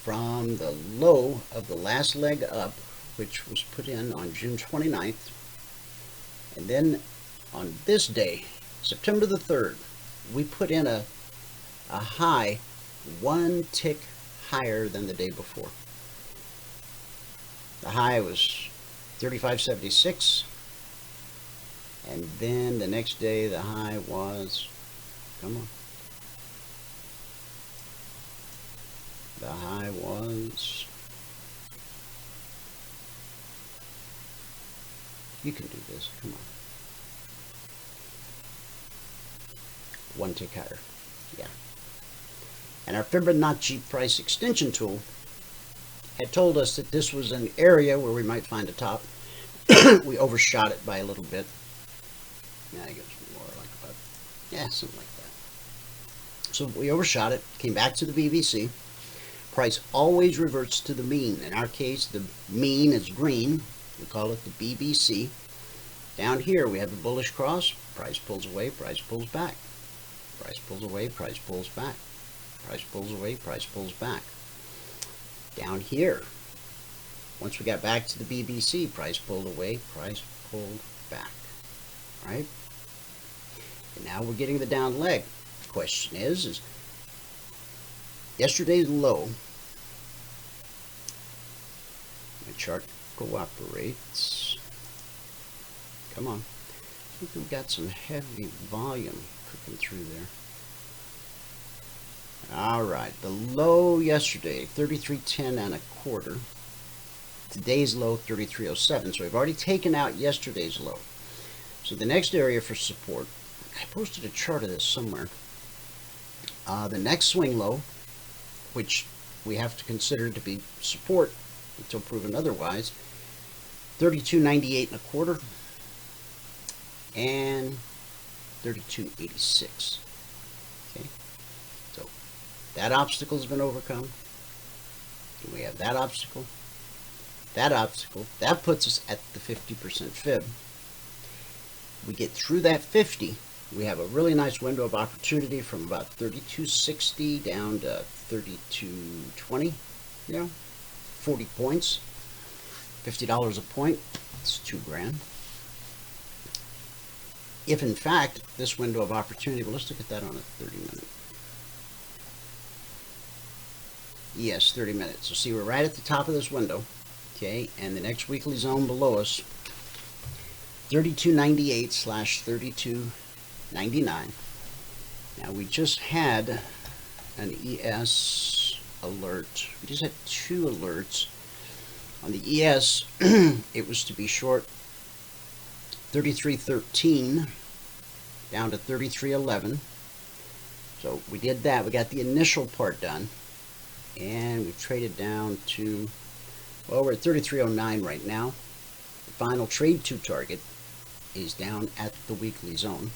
from the low of the last leg up, which was put in on June 29th. And then on this day, September the 3rd, we put in a high one tick higher than the day before. The high was 35.76, and then the next day the high was, come on, the high was, you can do this, come on, one tick higher, yeah. And our Fibonacci price extension tool had told us that this was an area where we might find a top. We overshot it by a little bit. Yeah, I guess more like about, yeah, something like that. So we overshot it, came back to the BBC. Price always reverts to the mean. In our case, the mean is green. We call it the BBC. Down here, we have a bullish cross. Price pulls away, price pulls back. Price pulls away, price pulls back. Price pulls away, price pulls back. Down here, once we got back to the BBC, price pulled away, price pulled back, right? And now we're getting the down leg. The question is yesterday's low, my chart cooperates. Come on. I think we've got some heavy volume cooking through there. All right, the low yesterday, 33.10 and a quarter. Today's low, 33.07. So we've already taken out yesterday's low. So the next area for support, I posted a chart of this somewhere. The next swing low, which we have to consider to be support until proven otherwise, 32.98 and a quarter and 32.86. Okay. So that obstacle has been overcome. And we have that obstacle. That obstacle. That puts us at the 50% fib. We get through that 50. We have a really nice window of opportunity from about 32.60 down to 32.20. 40 points. $50 a point, it's $2,000. If in fact this window of opportunity, well, let's look at that on a 30-minute. Yes, 30 minutes. So see, we're right at the top of this window, okay, and the next weekly zone below us, 3298/3299. Now we just had an ES alert. We just had 2 alerts. On the ES, it was to be short 33.13 down to 33.11. So we did that. We got the initial part done, and we've traded down to, well, we're at 33.09 right now. The final trade to target is down at the weekly zone.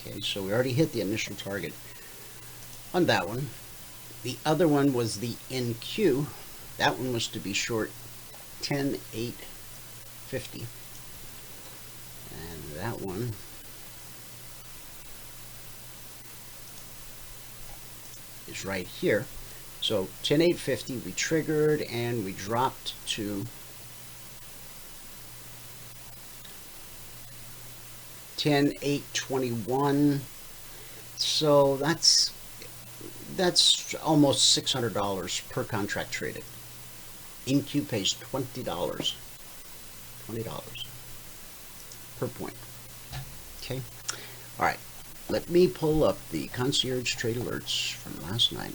Okay, so we already hit the initial target on that one. The other one was the NQ. That one was to be short 10.850. And that one is right here. So 10.850 we triggered, and we dropped to 10.821. So that's almost $600 per contract traded. NQ pays $20 per point. Okay. All right. Let me pull up the Concierge Trade Alerts from last night.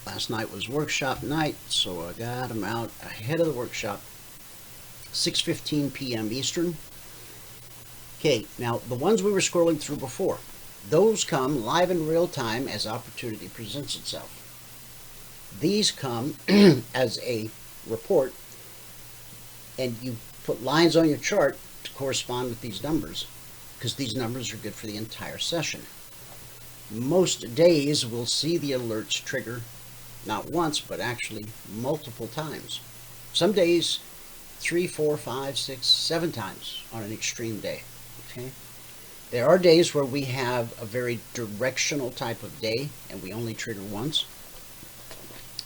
Last night was workshop night, so I got them out ahead of the workshop. 6:15 p.m. Eastern. Okay, now the ones we were scrolling through before, those come live in real time as opportunity presents itself. These come as a report, and you put lines on your chart to correspond with these numbers, because these numbers are good for the entire session. Most days we'll see the alerts trigger not once, but actually multiple times. Some days 3, 4, 5, 6, 7 times on an extreme day. Okay. There are days where we have a very directional type of day and we only trigger once.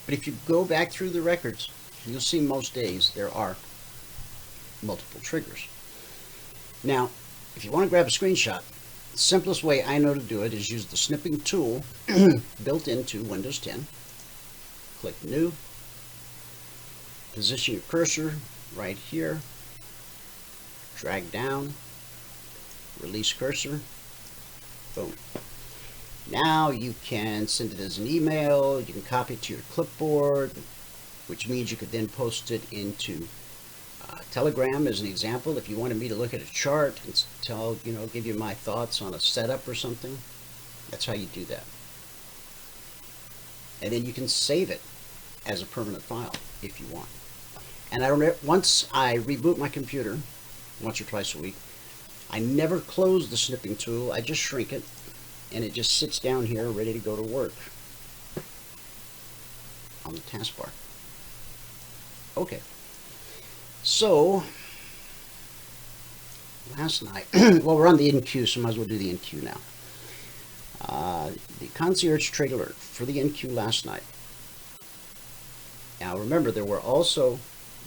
But if you go back through the records, you'll see most days there are multiple triggers. Now, if you want to grab a screenshot, the simplest way I know to do it is use the snipping tool built into Windows 10. Click New. Position your cursor right here. Drag down. Release cursor. Boom. Now you can send it as an email. You can copy it to your clipboard, which means you could then post it into Telegram as an example. If you wanted me to look at a chart and give you my thoughts on a setup or something, that's how you do that. And then you can save it as a permanent file if you want. And once I reboot my computer, once or twice a week, I never close the snipping tool. I just shrink it, and it just sits down here ready to go to work on the taskbar. Okay. So, last night, well, we're on the NQ, so might as well do the NQ now. The Concierge Trade Alert for the NQ last night. Now, remember, there were also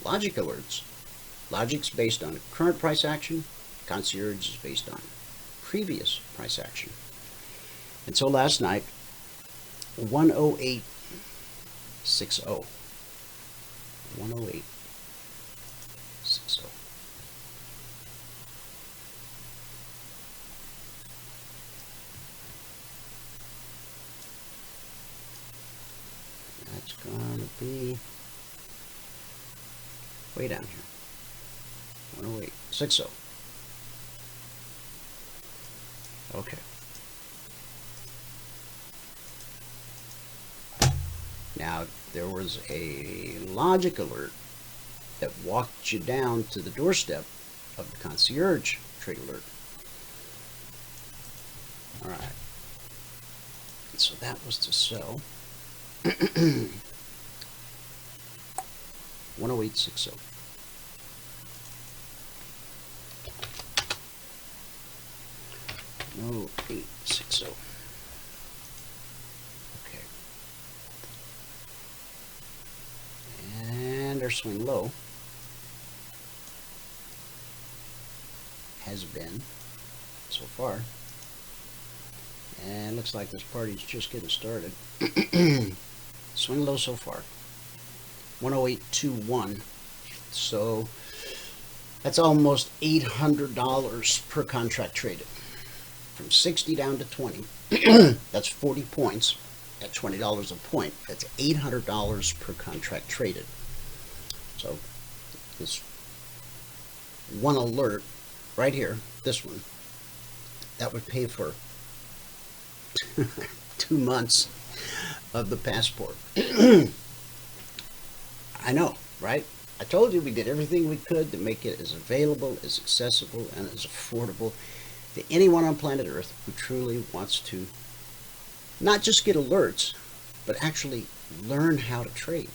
logic alerts. Logic's based on current price action. Concierge is based on previous price action. And so last night, 108.60. 108.60. That's gonna be way down here. 108.60. Okay. Now, there was a logic alert that walked you down to the doorstep of the Concierge Trade Alert. All right. And so that was to sell 108.60. No, 860. Okay. swing low has been so far, and looks like this party's just getting started. Swing low so far, 108.21. So that's almost $800 per contract traded. From 60 down to 20. That's 40 points at $20 a point. That's $800 per contract traded. So this one alert right here, this one, that would pay for 2 months of the passport. I know, right? I told you we did everything we could to make it as available, as accessible, and as affordable to anyone on planet Earth who truly wants to not just get alerts, but actually learn how to trade.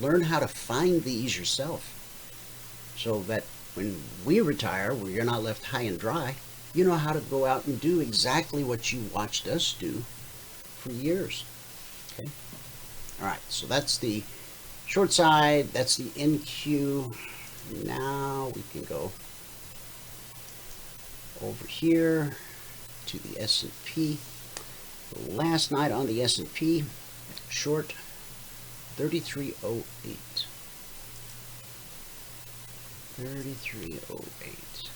Learn how to find these yourself, so that when we retire, where you're not left high and dry, you know how to go out and do exactly what you watched us do for years. Okay? All right, so that's the short side, that's the NQ. Now we can go over here to the S&P. Last night on the S&P, short 3308. 3308.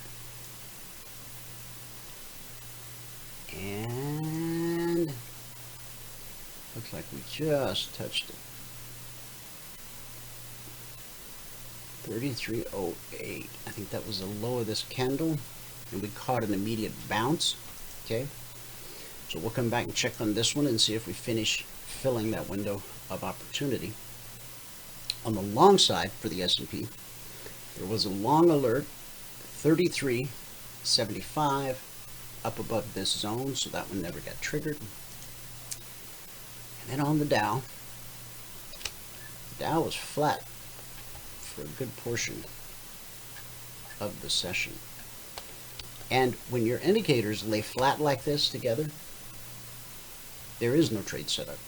And looks like we just touched it. 3308. I think that was the low of this candle, and we caught an immediate bounce. Okay, so we'll come back and check on this one and see if we finish filling that window of opportunity. On the long side for the S&P, there was a long alert, 3375, up above this zone, so that one never got triggered. And then on the Dow was flat for a good portion of the session. And when your indicators lay flat like this together, there is no trade setup.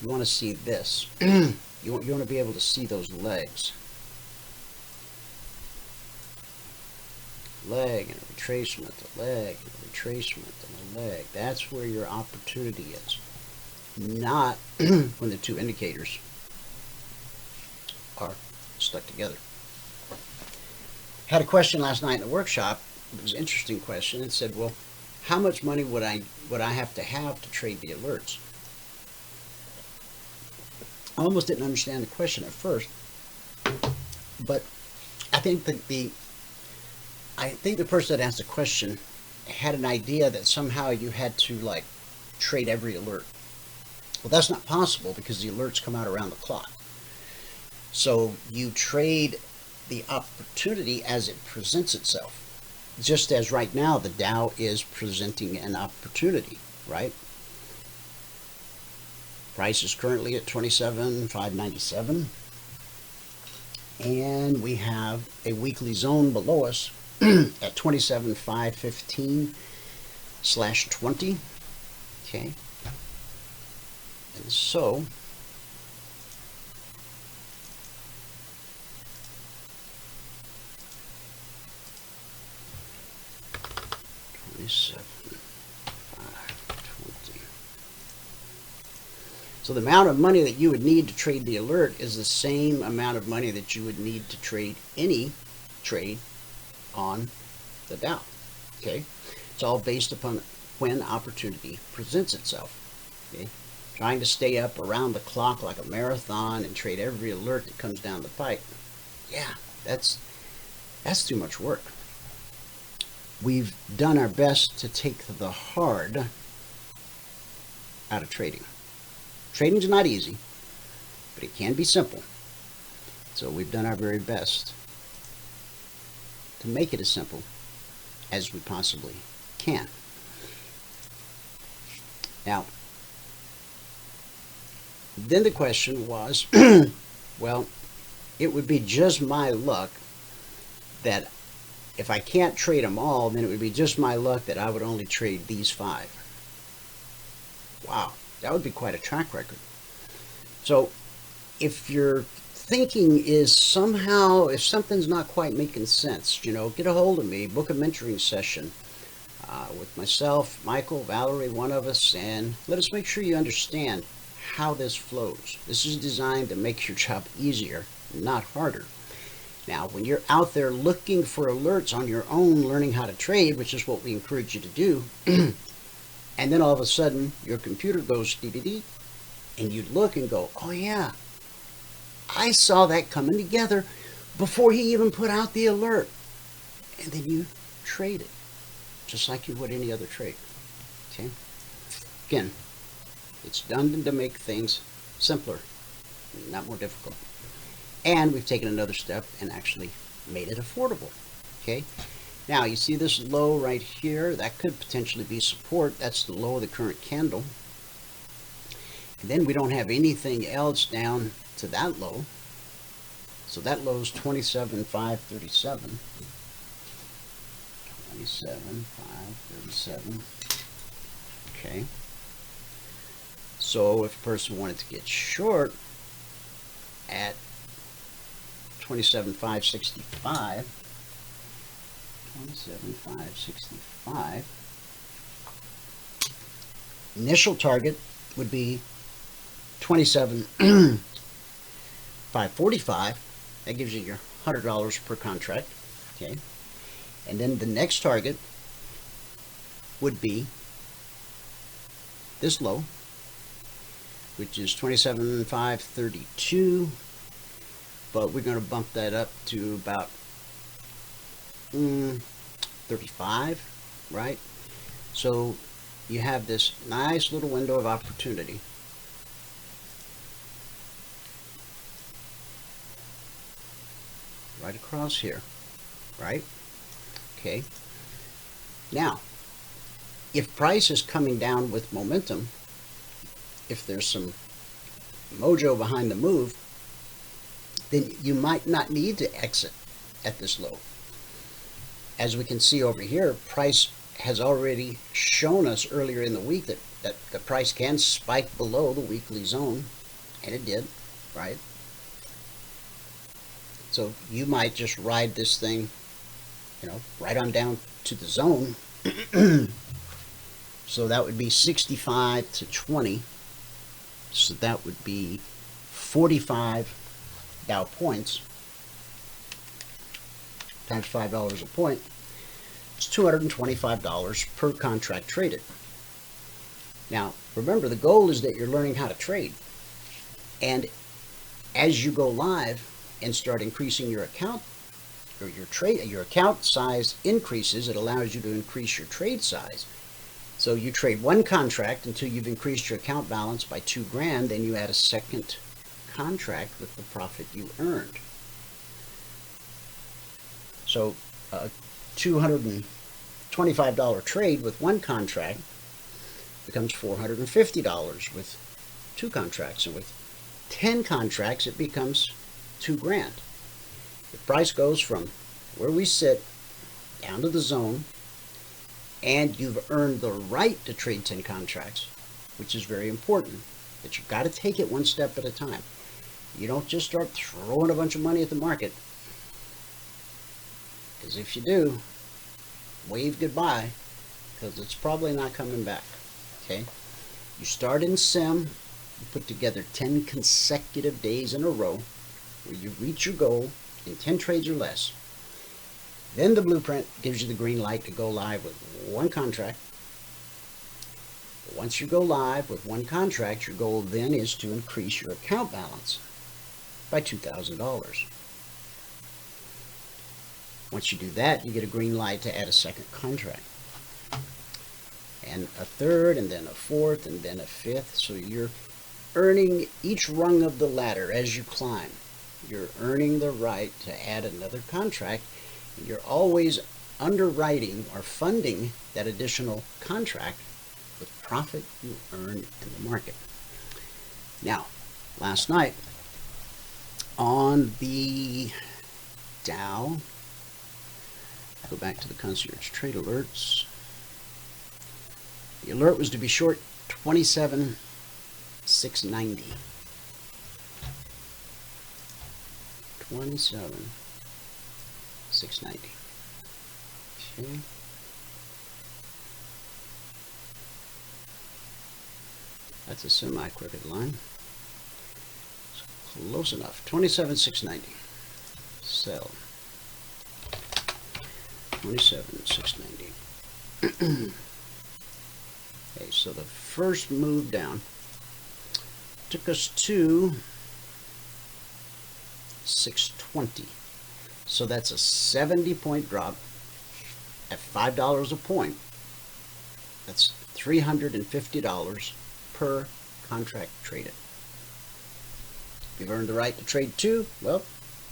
You want to see this. You want to be able to see those legs. Leg and a retracement, a leg and a retracement and a leg. That's where your opportunity is. Not when the two indicators are stuck together. Had a question last night in the workshop. It was an interesting question. It said, well, how much money would I have to trade the alerts? I almost didn't understand the question at first, but I think that the person that asked the question had an idea that somehow you had to like trade every alert. Well, that's not possible because the alerts come out around the clock. So you trade the opportunity as it presents itself. Just as right now the Dow is presenting an opportunity, right? Price is currently at 27,597, and we have a weekly zone below us at 27,515/20. Okay, and so So the amount of money that you would need to trade the alert is the same amount of money that you would need to trade any trade on the Dow. Okay, it's all based upon when opportunity presents itself. Okay, trying to stay up around the clock like a marathon and trade every alert that comes down the pike. Yeah, that's too much work. We've done our best to take the hard out of trading. Trading's not easy, but it can be simple. So we've done our very best to make it as simple as we possibly can. Now, then the question was, well, it would be just my luck that if I can't trade them all, then it would be just my luck that I would only trade these 5. Wow. That would be quite a track record. So if your thinking is somehow, if something's not quite making sense, get a hold of me, book a mentoring session with myself, Michael, Valerie, one of us, and let us make sure you understand how this flows. This is designed to make your job easier, not harder. Now, when you're out there looking for alerts on your own, learning how to trade, which is what we encourage you to do, and then all of a sudden your computer goes dee-dee-dee, and you look and go, oh yeah, I saw that coming together before he even put out the alert. And then you trade it, just like you would any other trade. Okay? Again, it's done to make things simpler, not more difficult. And we've taken another step and actually made it affordable. Okay? Now, you see this low right here? That could potentially be support. That's the low of the current candle. And then we don't have anything else down to that low. So that low is 27,537. 27,537. Okay. So if a person wanted to get short at 27,565, 27,565, initial target would be 27,545. That gives you your $100 per contract. Okay. And then the next target would be this low, which is 27,532, but we're going to bump that up to about 35, right? So you have this nice little window of opportunity. Right across here, right? Okay. Now, if price is coming down with momentum, if there's some mojo behind the move, then you might not need to exit at this low. As we can see over here, price has already shown us earlier in the week that the price can spike below the weekly zone, and it did, right? So you might just ride this thing, right on down to the zone. So that would be 65 to 20. So that would be 45 Dow points times $5 a point. It's $225 per contract traded. Now, remember, the goal is that you're learning how to trade. And as you go live and start increasing your account, or your account size increases, it allows you to increase your trade size. So you trade one contract until you've increased your account balance by $2,000, then you add a second contract with the profit you earned. So a $225 trade with one contract becomes $450 with two contracts, and with 10 contracts it becomes $2,000. The price goes from where we sit down to the zone, and you've earned the right to trade 10 contracts, which is very important. But you've got to take it one step at a time. You don't just start throwing a bunch of money at the market, because if you do, wave goodbye, because it's probably not coming back. Okay? You start in sim, you put together 10 consecutive days in a row where you reach your goal in 10 trades or less. Then the blueprint gives you the green light to go live with one contract. Once you go live with one contract, your goal then is to increase your account balance by $2,000. Once you do that, you get a green light to add a second contract, and a third, and then a fourth, and then a fifth. So you're earning each rung of the ladder as you climb. You're earning the right to add another contract, and you're always underwriting or funding that additional contract with profit you earn in the market. Now, last night on the Dow, go back to the Concierge Trade Alerts. The alert was to be short 27,690. 27,690. Okay. That's a semi-crooked line. So close enough. 27,690. Sell. 27,690. Okay, so the first move down took us to 620. So that's a 70-point drop at $5 a point. That's $350 per contract traded. If you've earned the right to trade 2, well,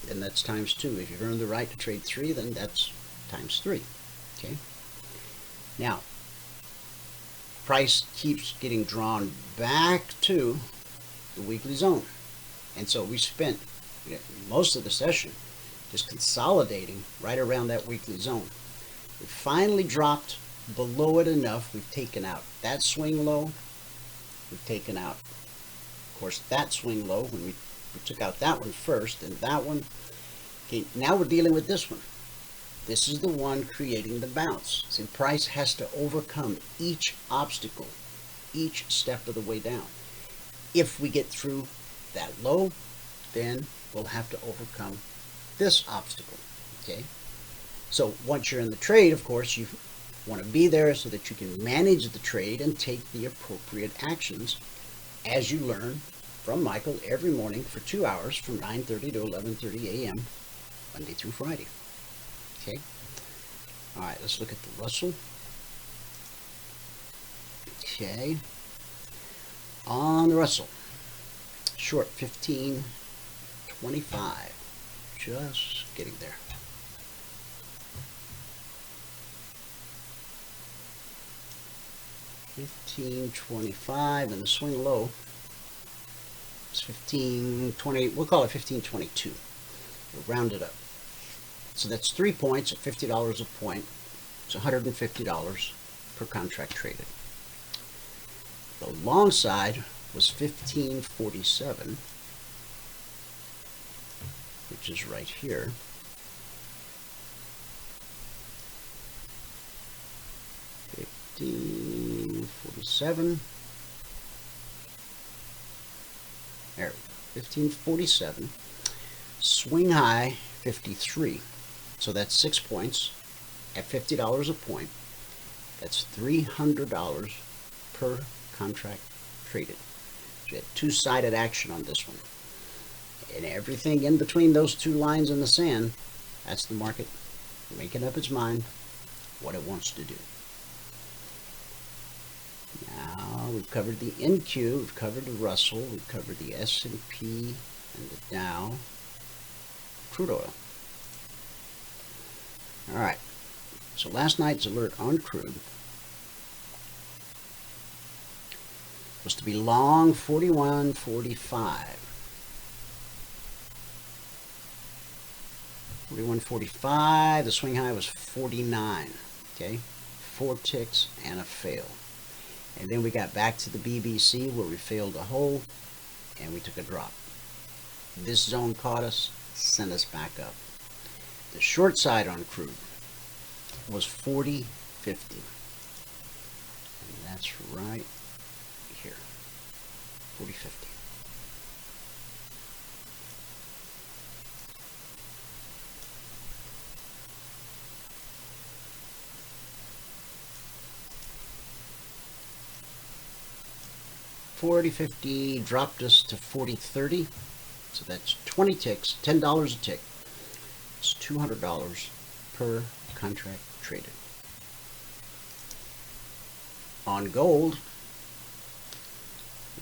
then that's times 2. If you've earned the right to trade 3, then that's times 3. Okay. Now, price keeps getting drawn back to the weekly zone. And so we spent most of the session just consolidating right around that weekly zone. We finally dropped below it enough. We've taken out that swing low. We've taken out, of course, that swing low when we took out that one first and that one. Okay, now we're dealing with this one. This is the one creating the bounce. See, price has to overcome each obstacle, each step of the way down. If we get through that low, then we'll have to overcome this obstacle. Okay. So once you're in the trade, of course, you want to be there so that you can manage the trade and take the appropriate actions, as you learn from Michael every morning for 2 hours from 9:30 to 11:30 a.m. Monday through Friday. Okay. All right, let's look at the Russell. Okay. On the Russell, short 15.25. Just getting there. $15.25, and the swing low is 15.20. We'll call it 15.22. We'll round it up. So that's 3 points at $50 a point. It's $150 per contract traded. The long side was 15.47, which is right here. 15.47. There we go. 15.47. Swing high 53. So that's 6 points at $50 a point. That's $300 per contract traded. So you had two-sided action on this one. And everything in between those two lines in the sand, that's the market making up its mind what it wants to do. Now we've covered the NQ, we've covered the Russell, we've covered the S&P and the Dow, crude oil. All right, so last night's alert on crude was to be long 41.45. 41.45, the swing high was 49, okay? 4 ticks and a fail. And then we got back to the BBC where we failed a hold and we took a drop. This zone caught us, sent us back up. The short side on crude was 40.50. And that's right here, 40.50. $40.50 dropped us to 40.30, so that's 20 ticks, $10 a tick. It's $200 per contract traded. On gold,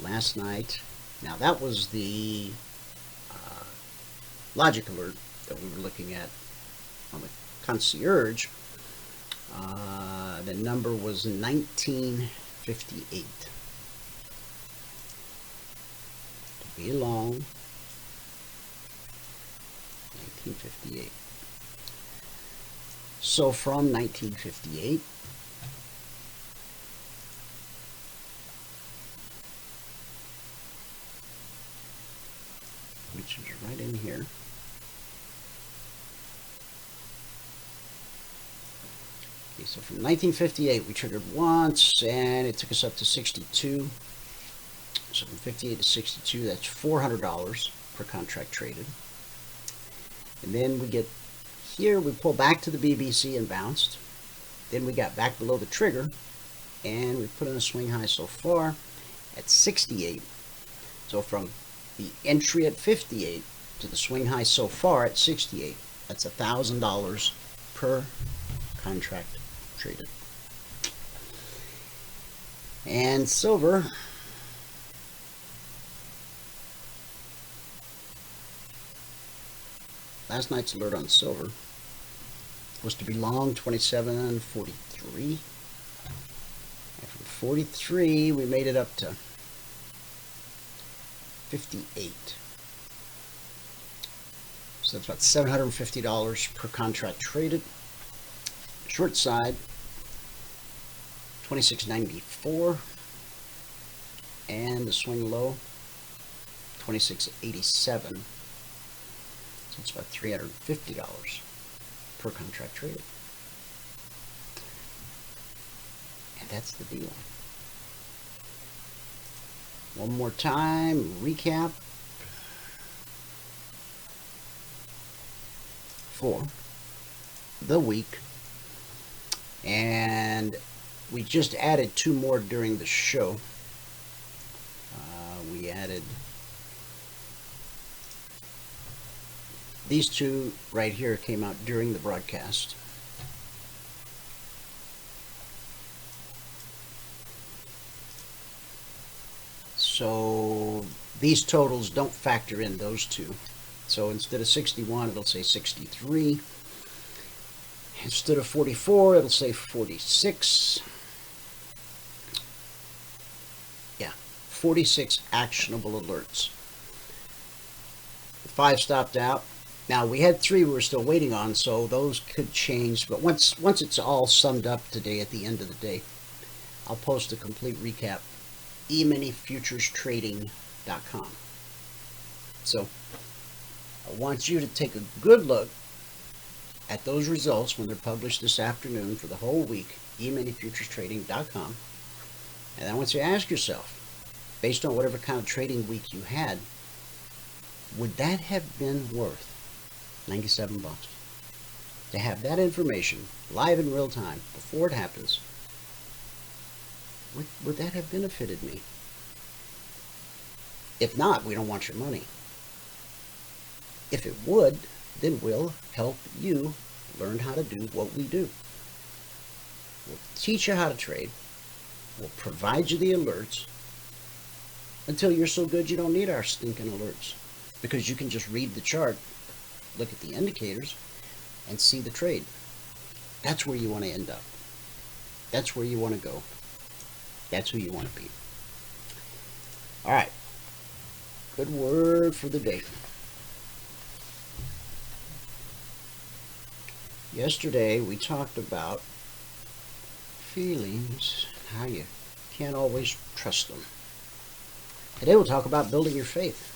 last night, now that was the logic alert that we were looking at on the Concierge. The number was 1958. Be long, 1958. So from 1958, which is right in here, Okay, so from 1958, we triggered once, and it took us up to 62. So from 58 to 62, that's $400 per contract traded. And then we get here, we pull back to the BBC and bounced. Then we got back below the trigger, and we put in a swing high so far at 68. So from the entry at 58 to the swing high so far at 68, that's $1,000 per contract traded. And silver, last night's alert on silver was to be long 27.43. And from 43, we made it up to 58. So that's about $750 per contract traded. Short side, 26.94. And the swing low, 26.87. So it's about $350 per contract traded. And that's the deal. One more time, recap for the week. And we just added 2 more during the show. We added these 2 right here, came out during the broadcast. So these totals don't factor in those 2. So instead of 61, it'll say 63. Instead of 44, it'll say 46. Yeah, 46 actionable alerts. 5 stopped out. Now, we had 3 we were still waiting on, so those could change. But once it's all summed up today at the end of the day, I'll post a complete recap. EminiFuturesTrading.com. So, I want you to take a good look at those results when they're published this afternoon for the whole week. EminiFuturesTrading.com. And then I want you to ask yourself, based on whatever kind of trading week you had, would that have been worth $97 to have that information live in real time before it happens? Would that have benefited me? If not, we don't want your money. If it would, then we'll help you learn how to do what we do. We'll teach you how to trade. We'll provide you the alerts until you're so good you don't need our stinking alerts, because you can just read the chart, look at the indicators, and see the trade. That's where you want to end up. That's where you want to go. That's who you want to be. All right. Good word for the day. Yesterday we talked about feelings, how you can't always trust them. Today we'll talk about building your faith.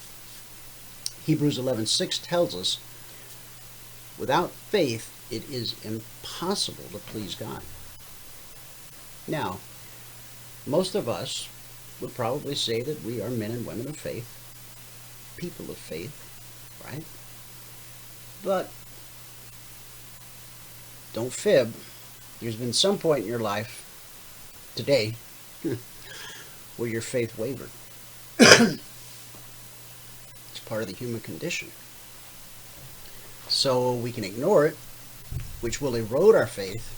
Hebrews 11:6 tells us, without faith it is impossible to please God. Now, most of us would probably say that we are men and women of faith, people of faith, right? But don't fib. There's been some point in your life today where your faith wavered. It's part of the human condition. So we can ignore it, which will erode our faith,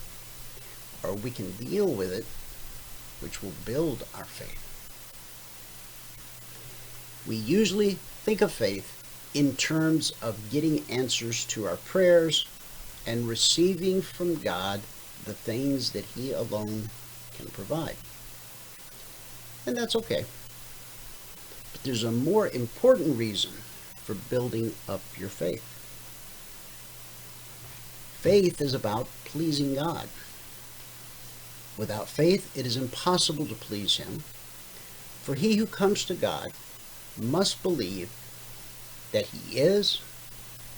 or we can deal with it, which will build our faith. We usually think of faith in terms of getting answers to our prayers and receiving from God the things that He alone can provide. And that's okay. But there's a more important reason for building up your faith. Faith is about pleasing God. Without faith, it is impossible to please Him. For he who comes to God must believe that He is,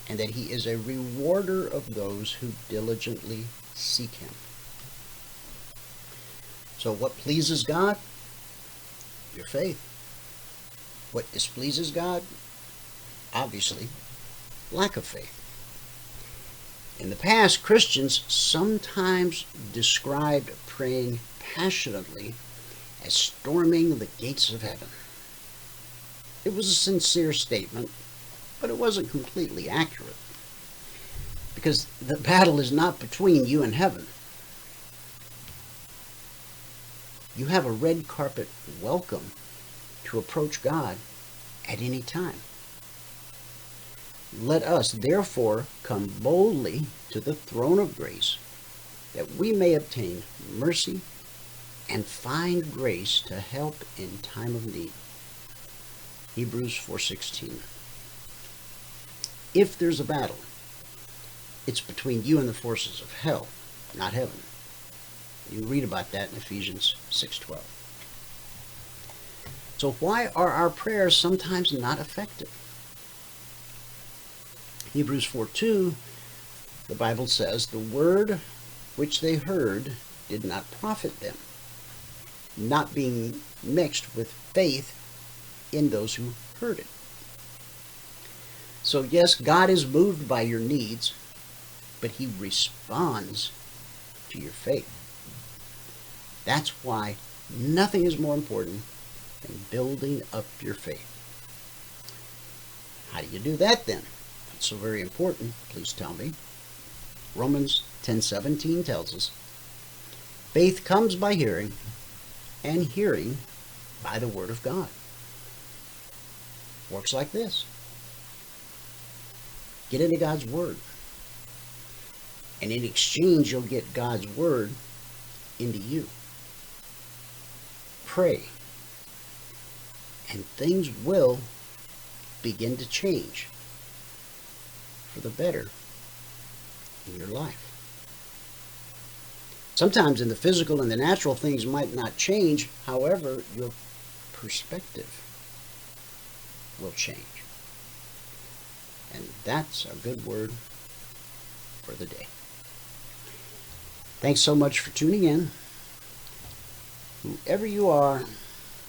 and that He is a rewarder of those who diligently seek Him. So what pleases God? Your faith. What displeases God? Obviously, lack of faith. In the past, Christians sometimes described praying passionately as storming the gates of heaven. It was a sincere statement, but it wasn't completely accurate, because the battle is not between you and heaven. You have a red carpet welcome to approach God at any time. Let us therefore come boldly to the throne of grace, that we may obtain mercy and find grace to help in time of need. Hebrews 4:16. If there's a battle, it's between you and the forces of hell, not heaven. You read about that in Ephesians 6:12. So why are our prayers sometimes not effective? Hebrews 4:2, the Bible says, the word which they heard did not profit them, not being mixed with faith in those who heard it. So yes, God is moved by your needs, but he responds to your faith. That's why nothing is more important than building up your faith. How do you do that then? It's so very important. Please tell me. Romans 10:17 tells us, faith comes by hearing, and hearing by the word of God. Works like this. Get into God's word, and in exchange you'll get God's word into you. Pray, and things will begin to change for the better in your life. Sometimes in the physical and the natural, things might not change. However, your perspective will change. And that's a good word for the day. Thanks so much for tuning in. Whoever you are,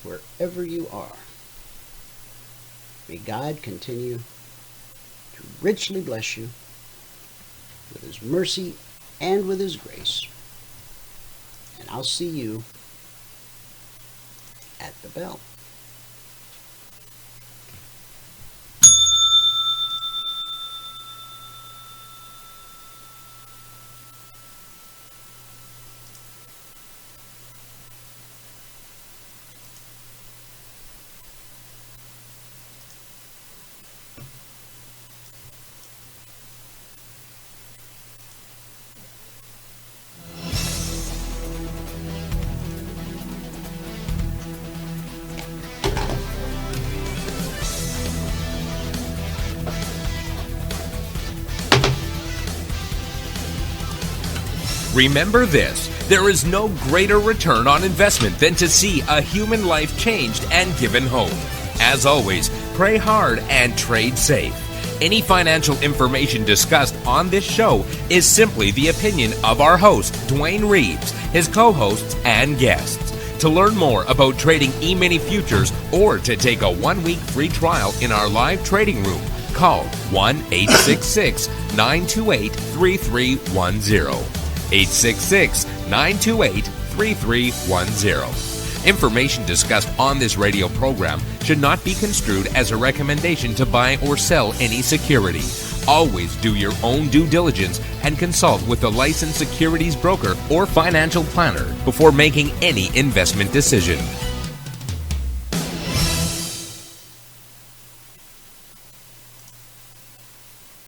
wherever you are, may God continue to richly bless you with his mercy and with his grace. And I'll see you at the bell. Remember this, there is no greater return on investment than to see a human life changed and given hope. As always, pray hard and trade safe. Any financial information discussed on this show is simply the opinion of our host, Dwayne Reeves, his co-hosts, and guests. To learn more about trading Emini Futures or to take a 1-week free trial in our live trading room, call 1-866-928-3310. 866-928-3310. Information discussed on this radio program should not be construed as a recommendation to buy or sell any security. Always do your own due diligence and consult with a licensed securities broker or financial planner before making any investment decision.